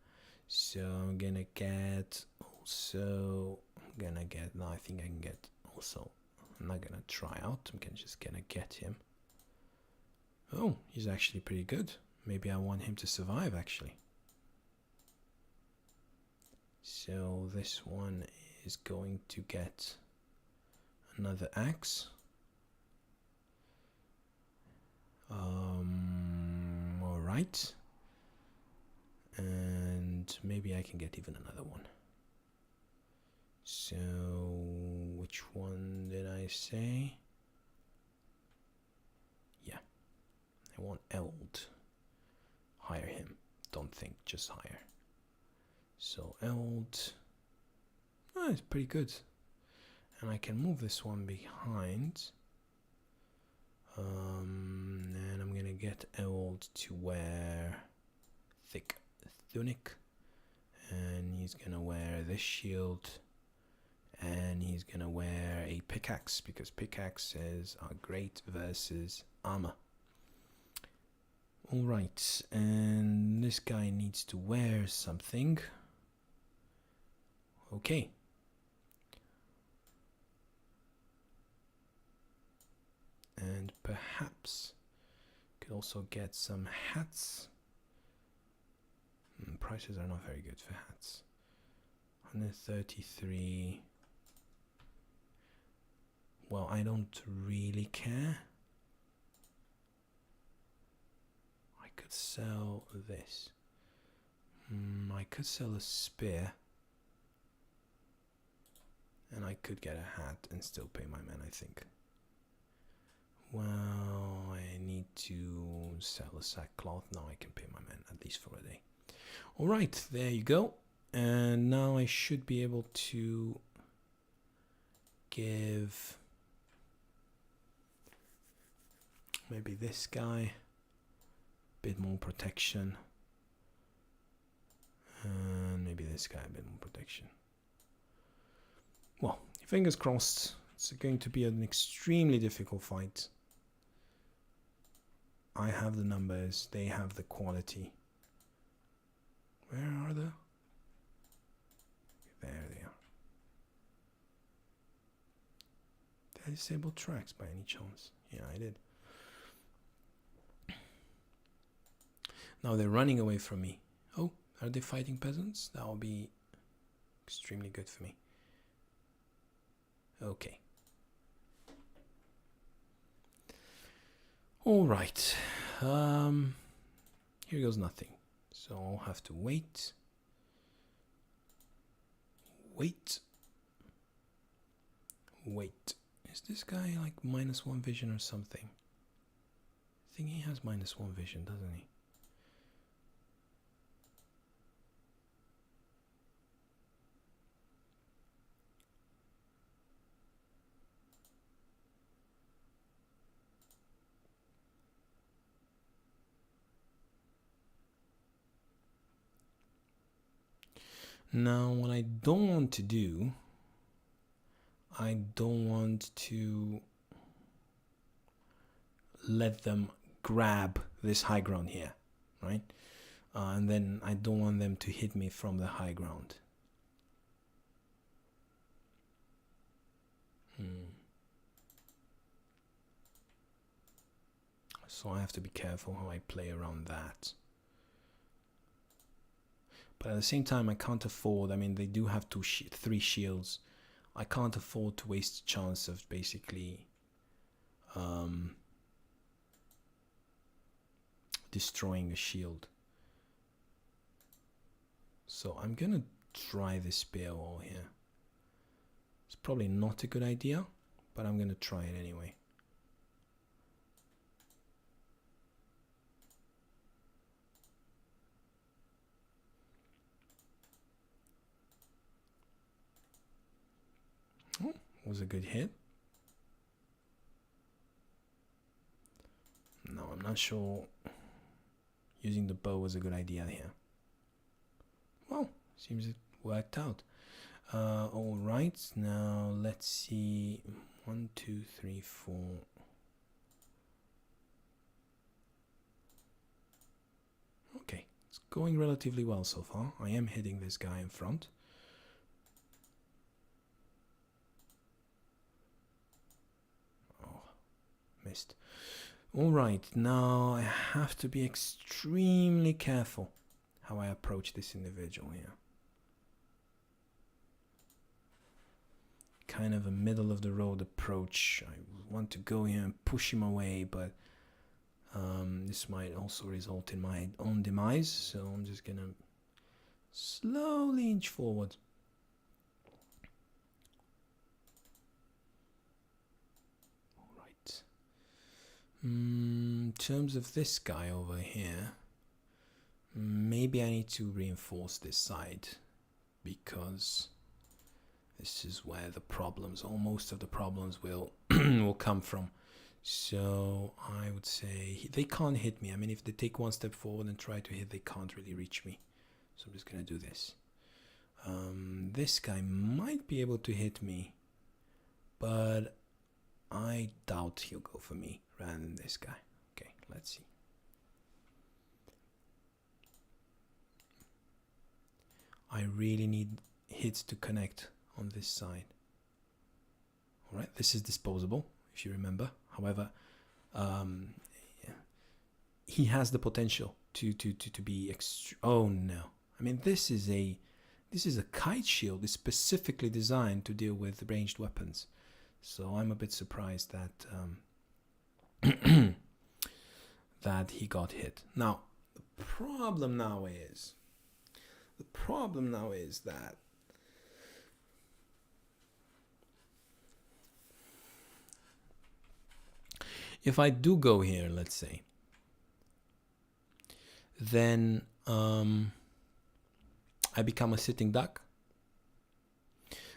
So I'm gonna get also, now I think I can get also, I'm not gonna try out, I'm just gonna get him. Oh, he's actually pretty good. Maybe I want him to survive actually. So this one is going to get another axe. Alright. And maybe I can get even another one. So which one did I say? Yeah, I want Eld. hire him. Don't think, just hire. So Eld, oh, it's pretty good. And I can move this one behind. And I'm gonna get Eld to wear thick tunic, and he's gonna wear this shield, and he's gonna wear a pickaxe because pickaxes are great versus armor. Alright, and this guy needs to wear something. Okay. And perhaps could also get some hats. Prices are not very good for hats. 133. Well, I don't really care. I could sell this. I could sell a spear. And I could get a hat and still pay my men, I think. Well, I need to sell a sackcloth. Now I can pay my men, at least for a day. Alright, there you go. And now I should be able to give maybe this guy a bit more protection. And maybe this guy a bit more protection. Well, fingers crossed. It's going to be an extremely difficult fight. I have the numbers, they have the quality. Where are they? There they are. Did I disable tracks by any chance? Yeah, I did. Now they're running away from me. Oh, are they fighting peasants? That will be extremely good for me. Okay. All right. Here goes nothing. So I'll have to wait. Wait. Wait. Is this guy like -1 vision or something? I think he has -1 vision, doesn't he? Now, what I don't want to do, I don't want to let them grab this high ground here, right? And then I don't want them to hit me from the high ground. So I have to be careful how I play around that. But at the same time, I can't afford, I mean, they do have 3 shields. I can't afford to waste a chance of basically destroying a shield. So I'm gonna try this spear wall here. It's probably not a good idea, but I'm gonna try it anyway. Oh, was a good hit. No, I'm not sure using the bow was a good idea here. Well, seems it worked out. All right, now let's see. 1, 2, 3, 4. Okay, it's going relatively well so far. I am hitting this guy in front. Oh, missed. All right, now I have to be extremely careful how I approach this individual here. Kind of a middle of the road approach. I want to go here and push him away, but this might also result in my own demise, so I'm just gonna slowly inch forward. Alright. In terms of this guy over here, Maybe I need to reinforce this side, because this is where the problems, or most of the problems, will will come from. So I would say they can't hit me. I mean, if they take one step forward and try to hit, they can't really reach me. So I'm just gonna do this. This guy might be able to hit me, but I doubt he'll go for me rather than this guy. Okay, let's see. I really need hits to connect on this side. Alright, this is disposable, if you remember. However, he has the potential to be oh no. I mean, this is a kite shield. It's specifically designed to deal with ranged weapons. So I'm a bit surprised that that he got hit. Now, the problem now is that if I do go here, let's say, then I become a sitting duck.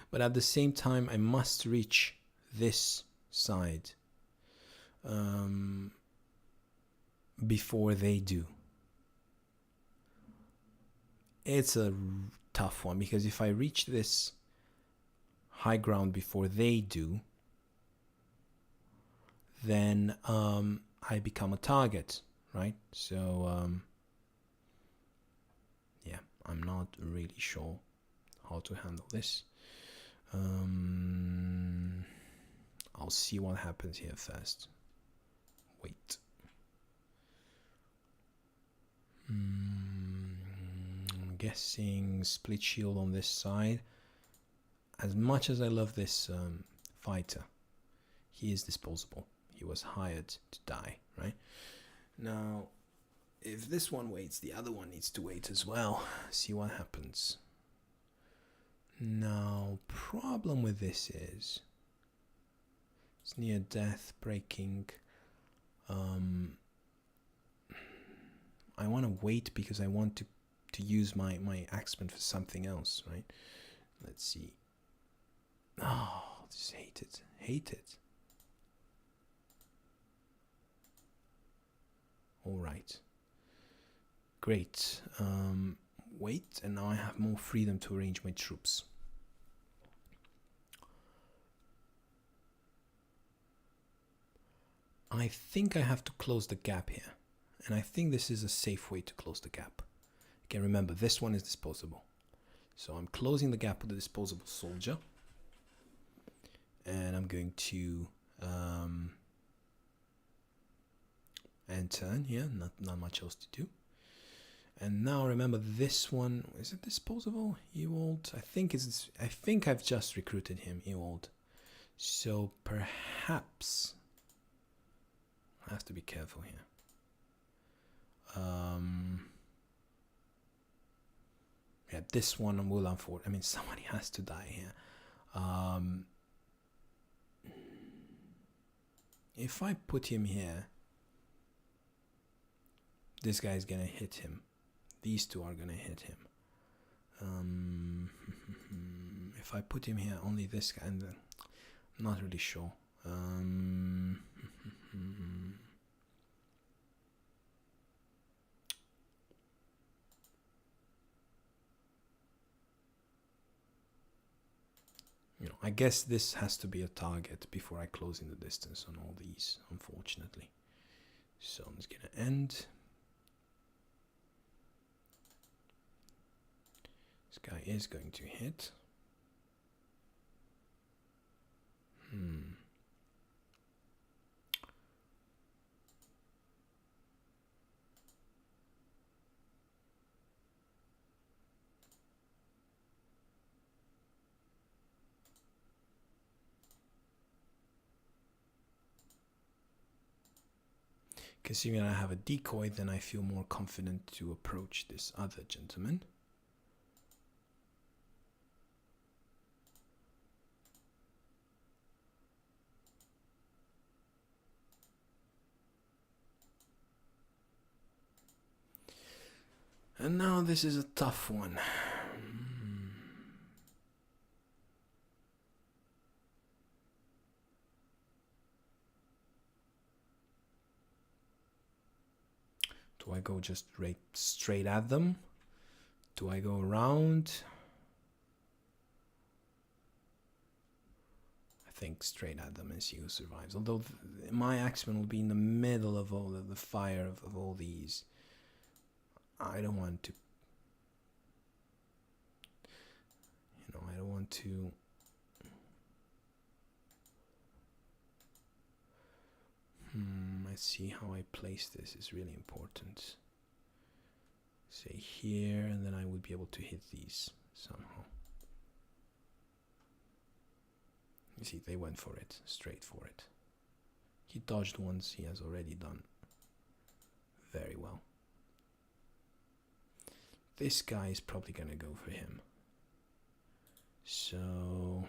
But at the same time, I must reach this side before they do. It's a tough one, because if I reach this high ground before they do, then I become a target, right? So yeah, I'm not really sure how to handle this. I'll see what happens here first. Wait. I'm guessing split shield on this side. As much as I love this fighter, he is disposable. He was hired to die, right? Now, if this one waits, the other one needs to wait as well. See what happens. Now, problem with this is it's near death, breaking. I want to wait because I want to use my axeman for something else, right? Let's see. Oh, just hate it. Hate it. All right. Great. Wait, and now I have more freedom to arrange my troops. I think I have to close the gap here. And I think this is a safe way to close the gap. Again, remember, this one is disposable. So I'm closing the gap with the disposable soldier. And I'm going to end turn here. Not much else to do. And now remember, this one, is it disposable? Ewald? I think I've just recruited him, Ewald. So perhaps I have to be careful here. Yeah, this one will unfold. I mean, somebody has to die here. If I put him here, this guy's gonna hit him. These two are gonna hit him. If I put him here, only this guy, and I'm not really sure. I guess this has to be a target before I close in the distance on all these, unfortunately. So I'm just gonna end. This guy is going to hit. Considering I have a decoy, then I feel more confident to approach this other gentleman. And now this is a tough one. Do I go just straight at them? Do I go around? I think straight at them and see who survives. Although my axeman will be in the middle of all of the fire of all these. I don't want to. I don't want to. Let's see how I place this is really important. Say here, and then I would be able to hit these somehow. You see, they went for it, straight for it. He dodged once, he has already done very well. This guy is probably gonna go for him. So...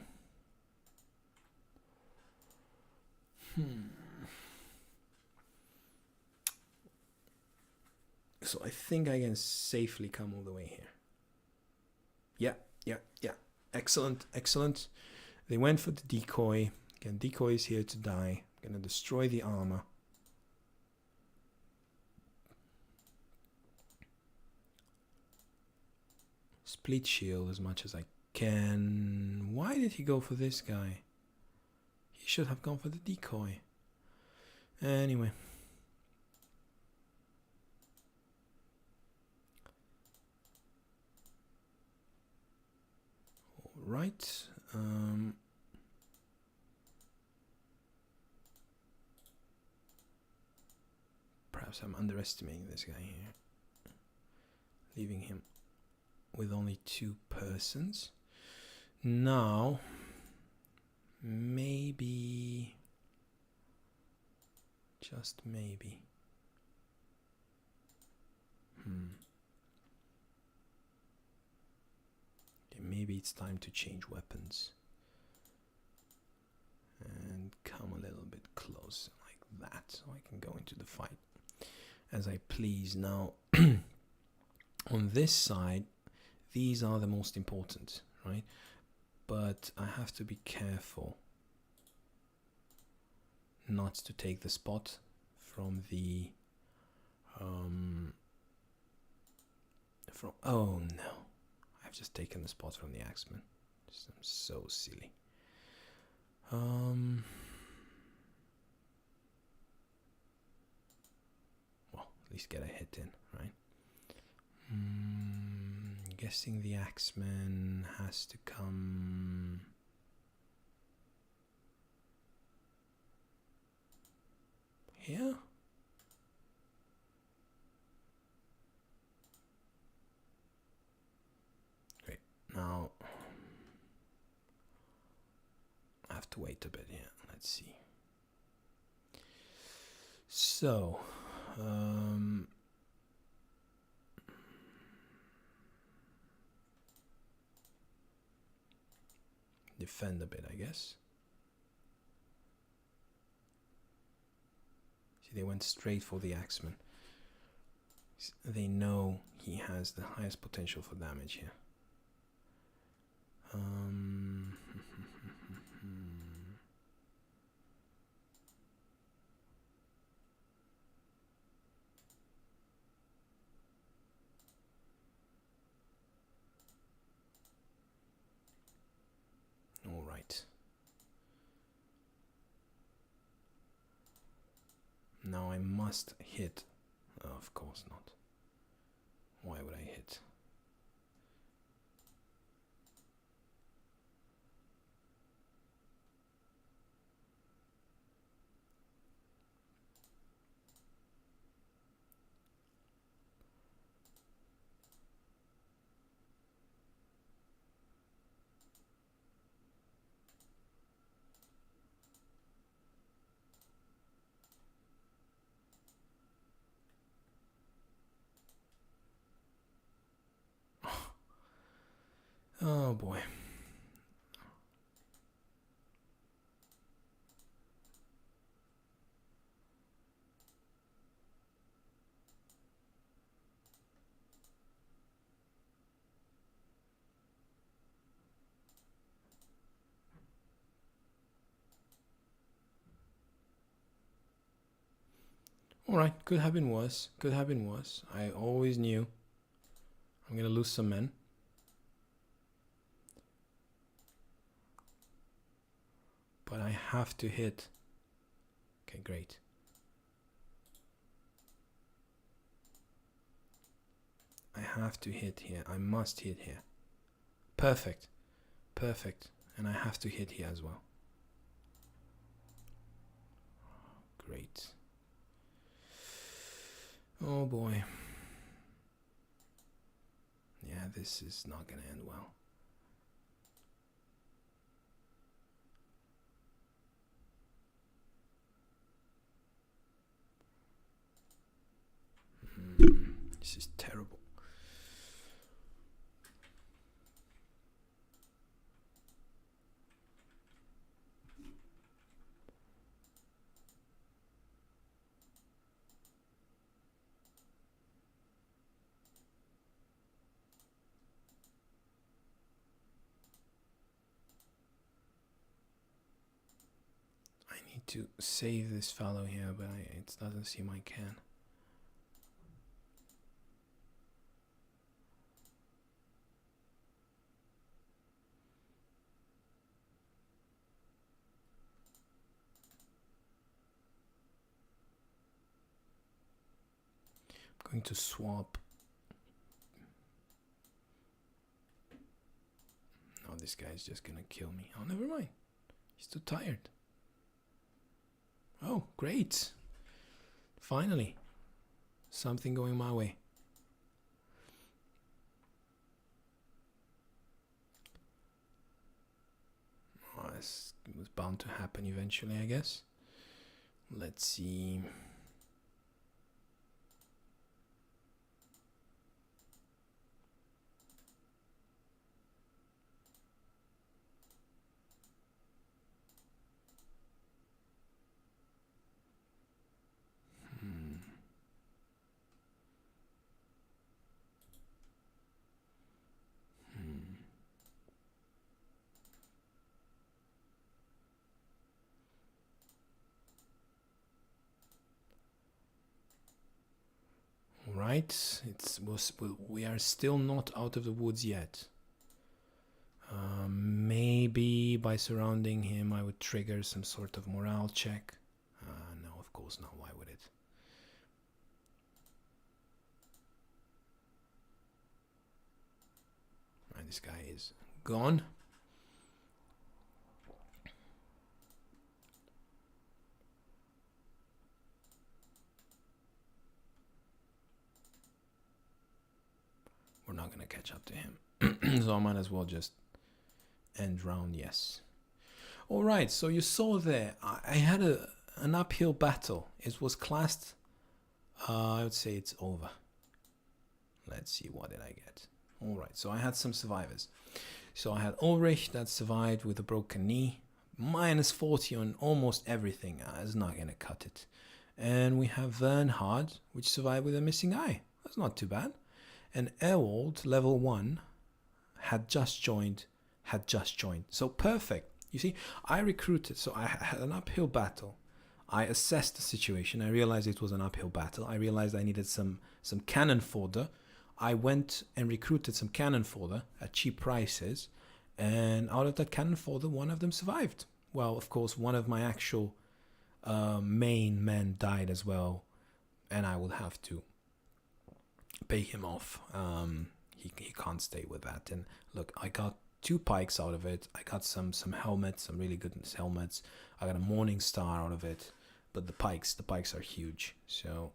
So I think I can safely come all the way here. Yeah. Excellent, excellent. They went for the decoy. Again, decoy is here to die. I'm gonna destroy the armor. Split shield as much as I can. Why did he go for this guy? He should have gone for the decoy. Anyway. Right. Perhaps I'm underestimating this guy here. Leaving him with only 2 persons. Now, maybe, just maybe. Okay, maybe it's time to change weapons. And come a little bit closer like that, so I can go into the fight as I please. Now, on this side, these are the most important, right? But I have to be careful not to take the spot from the oh no, I've just taken the spot from the axeman. I'm so silly. Well, at least get a hit in, right? Guessing the axeman has to come here. Great. Now I have to wait a bit here. Let's see. So, defend a bit, I guess. See, they went straight for the axeman. They know he has the highest potential for damage here. All right. Now I must hit. Oh, of course not. Why would I hit? Oh boy. Alright, could have been worse. Could have been worse. I always knew I'm gonna lose some men. But I have to hit. Okay, great. I have to hit here. I must hit here. Perfect. Perfect. And I have to hit here as well. Great. Oh boy. Yeah, this is not gonna end well. This is terrible. I need to save this fellow here, but it doesn't seem I can. I'm going to swap. No, this guy's just gonna kill me. Oh, never mind. He's too tired. Oh, great. Finally. Something going my way. Oh, this was bound to happen eventually, I guess. Let's see. Right, we are still not out of the woods yet. Maybe by surrounding him I would trigger some sort of morale check. No, of course not. Why would it? Right, this guy is gone. We're not gonna catch up to him. So I might as well just end round, yes. Alright, so you saw there, I had an uphill battle. It was classed, I would say it's over. Let's see, what did I get? Alright, so I had some survivors. So I had Ulrich that survived with a broken knee. Minus 40 on almost everything. It's not gonna cut it. And we have Vernhard, which survived with a missing eye. That's not too bad. And Ewald, level 1, had just joined. So perfect. You see, I recruited, so I had an uphill battle. I assessed the situation. I realized it was an uphill battle. I realized I needed some cannon fodder. I went and recruited some cannon fodder at cheap prices. And out of that cannon fodder, one of them survived. Well, of course, one of my actual main men died as well. And I would have to pay him off. He can't stay with that. And look, I got 2 pikes out of it. I got some helmets, some really good helmets. I got a morning star out of it. But the pikes are huge, so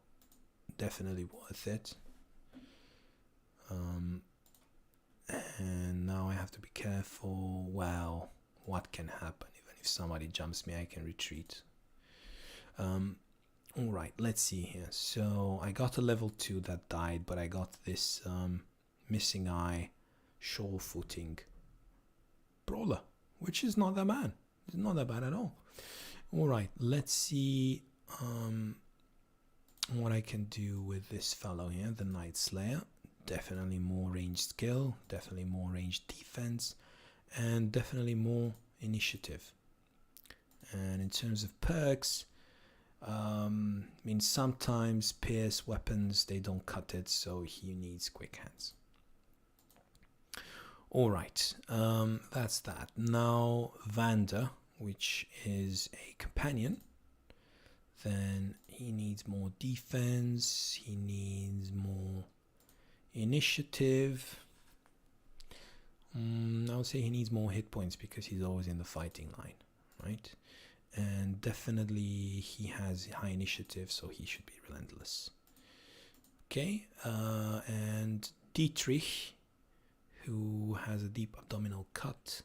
definitely worth it. And now I have to be careful. Well, what can happen? Even if somebody jumps me, I can retreat. Alright, let's see here. So I got a level 2 that died, but I got this missing eye, sure footing brawler, which is not that bad. It's not that bad at all. Alright, let's see what I can do with this fellow here, the Night Slayer. Definitely more ranged skill, definitely more ranged defense, and definitely more initiative. And in terms of perks, I mean, sometimes pierce weapons, they don't cut it, so he needs quick hands. Alright, that's that. Now Vanda, which is a companion, then he needs more defense, he needs more initiative. I would say he needs more hit points because he's always in the fighting line, right? And definitely he has high initiative, so he should be relentless. Okay, and Dietrich, who has a deep abdominal cut,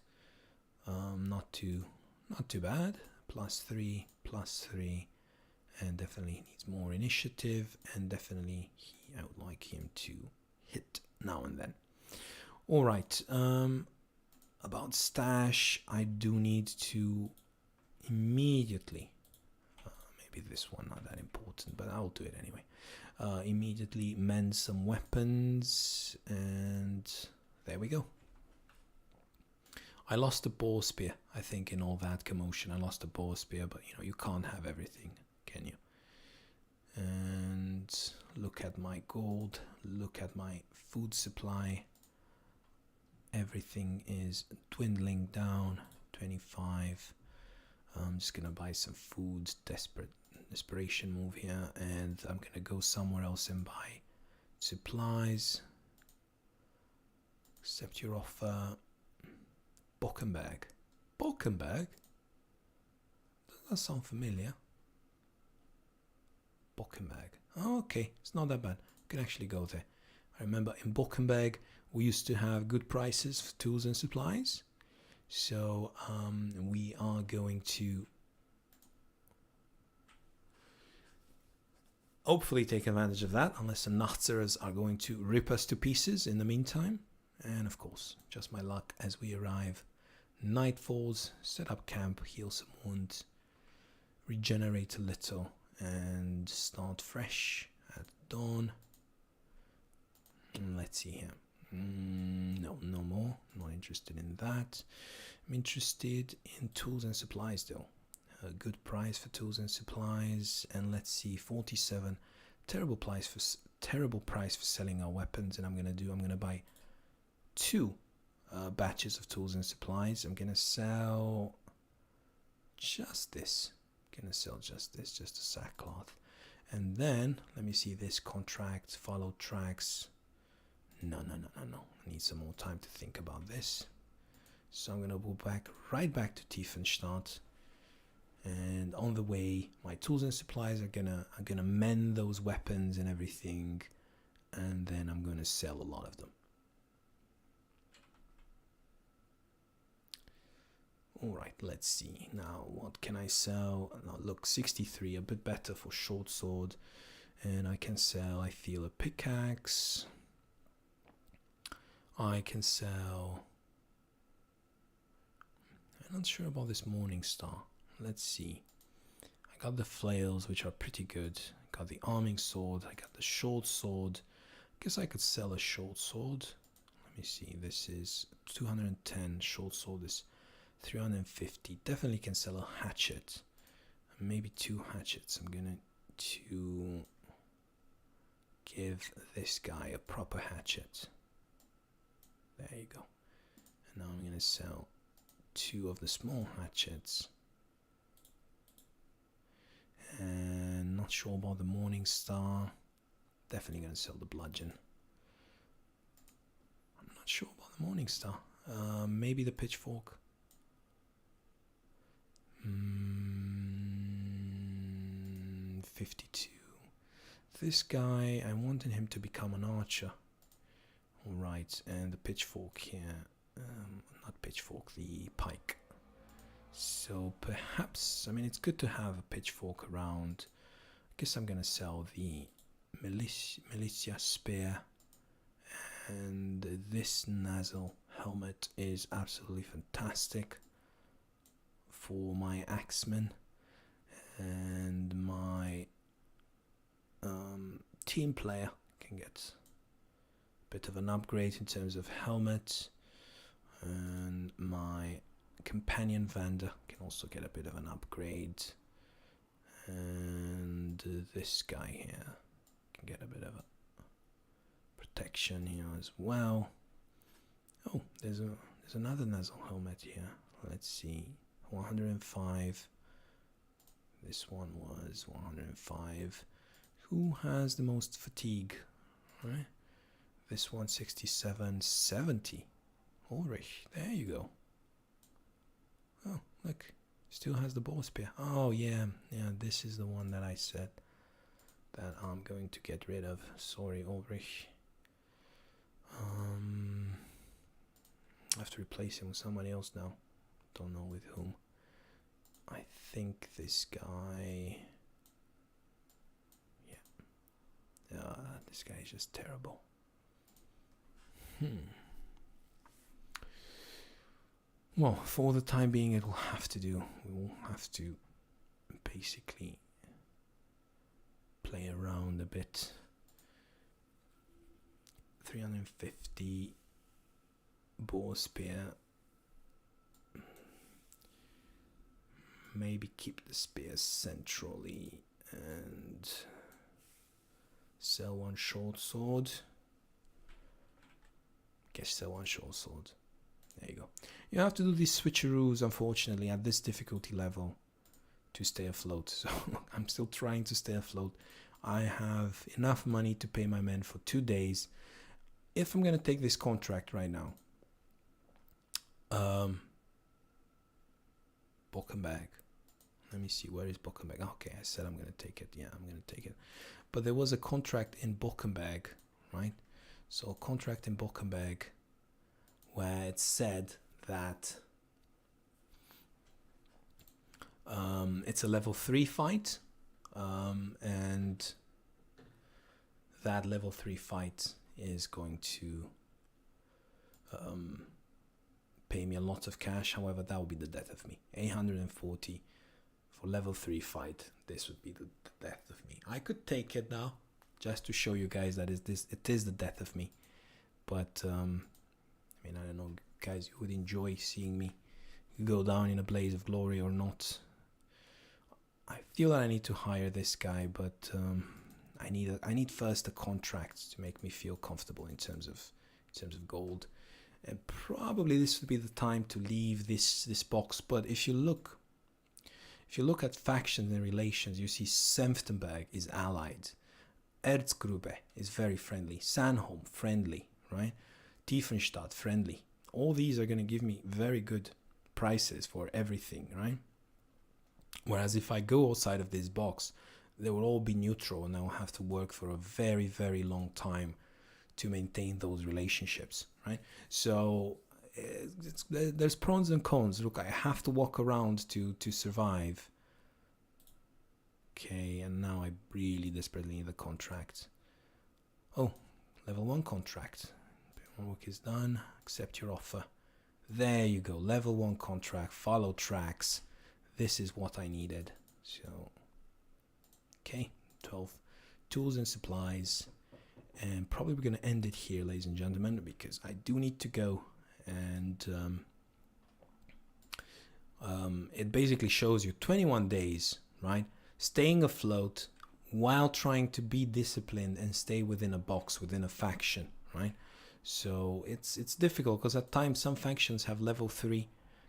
not too bad. +3, +3, and definitely needs more initiative, and definitely I would like him to hit now and then. All right, about stash, I do need to immediately, maybe this one not that important, but I'll do it anyway. Immediately mend some weapons, and there we go. I lost a boar spear, I think, in all that commotion. I lost a boar spear, but you know, you can't have everything, can you? And look at my gold, look at my food supply. Everything is dwindling down. 25. I'm just gonna buy some food. Desperation move here, and I'm gonna go somewhere else and buy supplies. Accept your offer. Bockenberg. Bockenberg? Does that sound familiar? Bockenberg. Oh, okay, it's not that bad. You can actually go there. I remember in Bockenberg we used to have good prices for tools and supplies. So we are going to hopefully take advantage of that, unless the Nazareth are going to rip us to pieces in the meantime. And of course, just my luck as we arrive. Night falls, set up camp, heal some wounds, regenerate a little, and start fresh at dawn. And let's see here. No more. Not interested in that. I'm interested in tools and supplies though. A good price for tools and supplies, and let's see, 47. Terrible price for selling our weapons. And I'm gonna buy 2 batches of tools and supplies. I'm gonna sell just this. Just a sackcloth, and then let me see this contract. Follow tracks. No. I need some more time to think about this. So I'm gonna go right back to Tiefenstadt, and on the way, my tools and supplies are gonna mend those weapons and everything, and then I'm gonna sell a lot of them. All right, let's see now. What can I sell? Now look, 63, a bit better for short sword, and I can sell. I feel a pickaxe. I can sell. I'm not sure about this Morning Star. Let's see. I got the flails, which are pretty good. I got the arming sword. I got the short sword. I guess I could sell a short sword. Let me see. This is 210. Short sword is 350. Definitely can sell a hatchet. Maybe 2 hatchets. I'm gonna to give this guy a proper hatchet. There you go. And now I'm gonna sell 2 of the small hatchets. And not sure about the Morning Star. Definitely gonna sell the bludgeon. I'm not sure about the Morning Star. Maybe the pitchfork. 52. This guy, I wanted him to become an archer. Alright, and the pitchfork here. Not pitchfork, the pike. So perhaps, I mean, it's good to have a pitchfork around. I guess I'm gonna sell the militia spear, and this Nazel helmet is absolutely fantastic for my axeman, and my team player can get a bit of an upgrade in terms of helmet, and my companion Vanda can also get a bit of an upgrade, and this guy here can get a bit of a protection here as well. Oh, there's another Nazzle helmet here. Let's see, 105. This one was 105. Who has the most fatigue? Right. This one 67, 70. Ulrich, there you go. Oh, look, still has the ball spear. Oh yeah, this is the one that I said that I'm going to get rid of. Sorry, Ulrich. I have to replace him with somebody else now. Don't know with whom. I think this guy. Yeah, this guy is just terrible. Well, for the time being, it will have to do. We will have to basically play around a bit. 350 boar spear. Maybe keep the spear centrally and sell one short sword. Guess sell one short sword. There you go. You have to do these switcheroos, unfortunately, at this difficulty level to stay afloat. So I'm still trying to stay afloat. I have enough money to pay my men for 2 days. If I'm going to take this contract right now, Bockenberg. Let me see, where is Bockenberg? Okay, I said I'm going to take it. Yeah, I'm going to take it. But there was a contract in Bockenberg, right? So a contract in Bockenberg where it said that it's a level 3 fight, and that level 3 fight is going to pay me a lot of cash. However, that would be the death of me. 840 for level 3 fight. This would be the death of me. I could take it now, just to show you guys that it is the death of me. But I mean, I don't know, guys, you would enjoy seeing me go down in a blaze of glory or not. I feel that I need to hire this guy, but I need first a contract to make me feel comfortable in terms of gold. And probably this would be the time to leave this box. But if you look at factions and relations, you see Senftenberg is allied, Erzgrube is very friendly, Sandholm friendly, right? Tiefenstadt friendly. All these are going to give me very good prices for everything, right? Whereas if I go outside of this box, they will all be neutral, and I will have to work for a very, very long time to maintain those relationships, right? So there's pros and cons. Look, I have to walk around to survive. Okay, and now I really desperately need the contract. Oh, level 1 contract. Work is done. Accept your offer. There you go. Level 1 contract. Follow tracks. This is what I needed. So, okay, 12 tools and supplies. And probably we're going to end it here, ladies and gentlemen, because I do need to go. And it basically shows you 21 days, right? Staying afloat while trying to be disciplined and stay within a box, within a faction, right? So it's difficult because at times some factions have level 3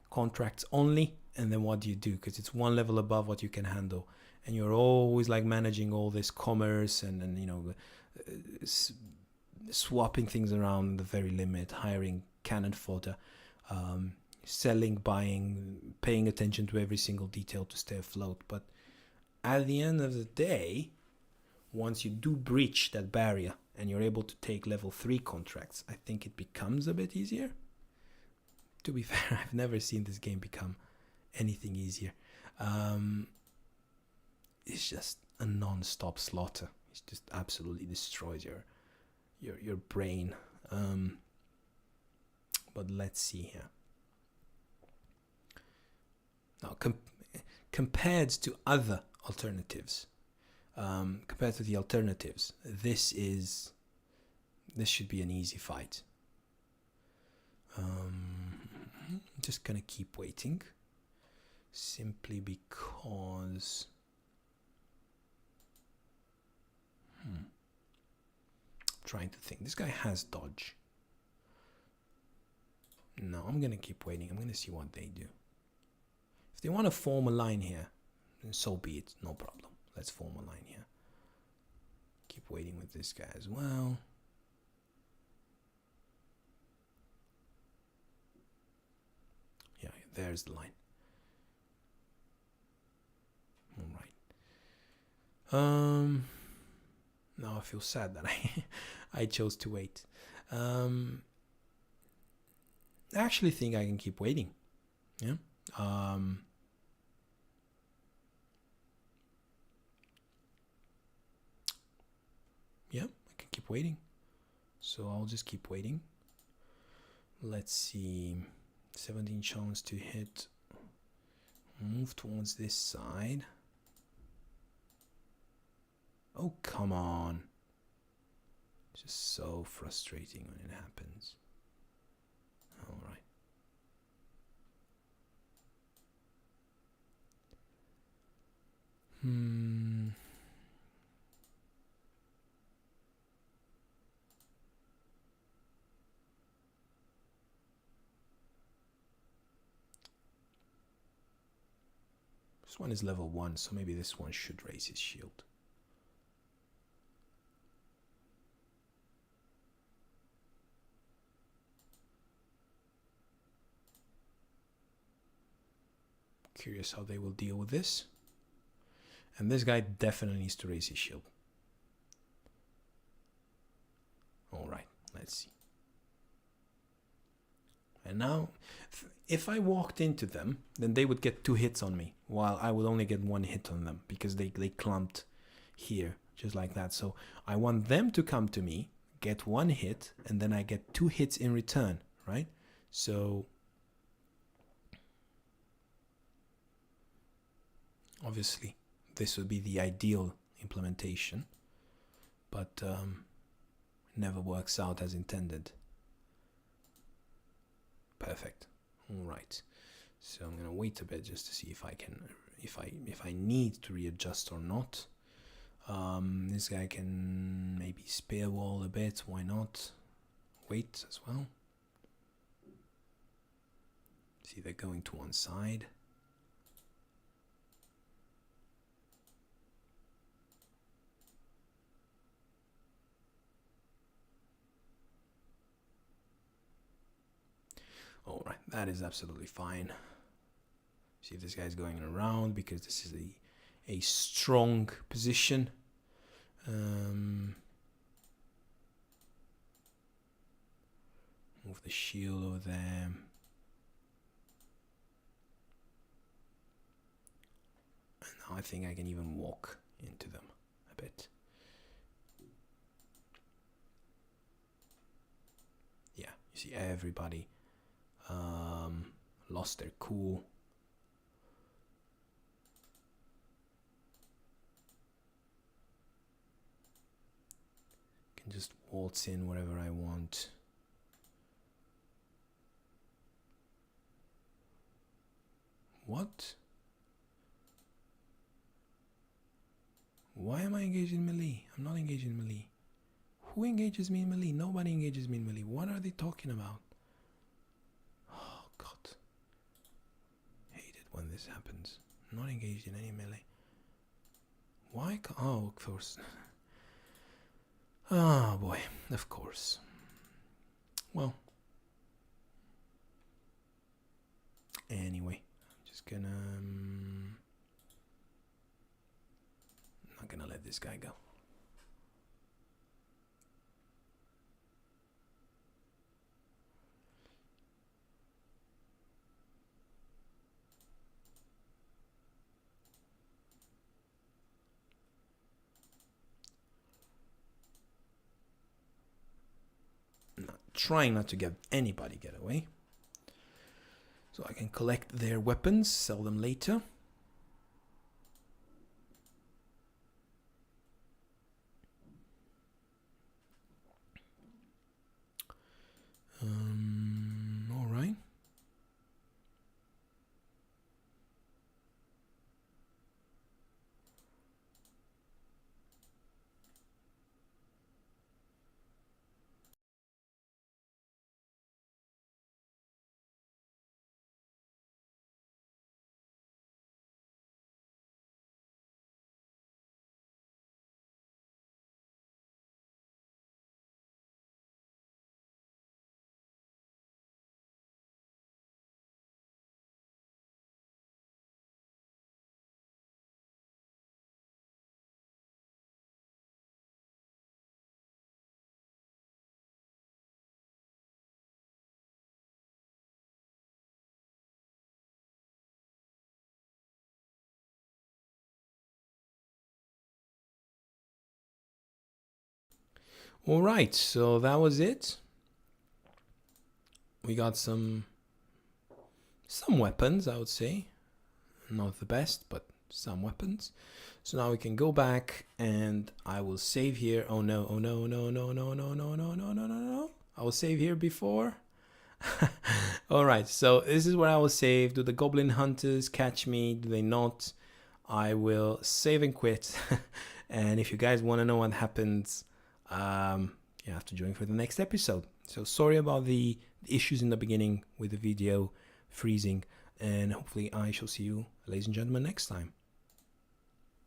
contracts only, and then what do you do? Because it's one level above what you can handle, and you're always like managing all this commerce and you know, swapping things around the very limit, hiring cannon fodder, selling, buying, paying attention to every single detail to stay afloat. But at the end of the day, once you do breach that barrier and you're able to take level 3 contracts, I think it becomes a bit easier. To be fair, I've never seen this game become anything easier. It's just a non-stop slaughter. It just absolutely destroys your brain. But let's see here. Now, compared to other alternatives, compared to the alternatives, this should be an easy fight. Just gonna keep waiting, simply because trying to think. This guy has dodge. No, I'm gonna keep waiting. I'm gonna see what they do. If they want to form a line here, then so be it. No problem. Let's form a line here. Keep waiting with this guy as well. Yeah, there's the line. All right. Now I feel sad that I chose to wait. I actually think I can keep waiting. Yeah. Yeah, I can keep waiting. So I'll just keep waiting. Let's see. 17 chance to hit. Move towards this side. Oh, come on. It's just so frustrating when it happens. All right. This one is level 1, so maybe this one should raise his shield. Curious how they will deal with this. And this guy definitely needs to raise his shield. Alright, let's see. And now, if I walked into them, then they would get 2 hits on me, while I would only get 1 hit on them, because they clumped here, just like that. So I want them to come to me, get 1 hit, and then I get 2 hits in return, right? So obviously this would be the ideal implementation, but it never works out as intended. Perfect. All right. So I'm gonna wait a bit just to see if I can, if I need to readjust or not. This guy can maybe spear wall a bit. Why not? Wait as well. See, they're going to one side. Alright, that is absolutely fine. See if this guy's going around, because this is a strong position. Move the shield over there. And now I think I can even walk into them a bit. Yeah, you see everybody lost their cool. Can just waltz in wherever I want. What? Why am I engaged in melee? I'm not engaged in melee. Who engages me in melee? Nobody engages me in melee. What are they talking about? Oh god. Hate it when this happens. I'm not engaged in any melee. Why can't... Oh, of course. Oh boy, of course. Well. Anyway, I'm just gonna... not gonna let this guy go. Trying not to get anybody get away, so I can collect their weapons, sell them later. All right. All right, so that was it. We got some weapons, I would say. Not the best, but some weapons. So now we can go back and I will save here. Oh no, oh no, no, no, no, no, no, no, no, no, no, no. I will save here before. All right, so this is where I will save. Do the goblin hunters catch me? Do they not? I will save and quit. And if you guys want to know what happens, you have to join for the next episode. So sorry about the issues in the beginning with the video freezing, and hopefully I shall see you, ladies and gentlemen, next time.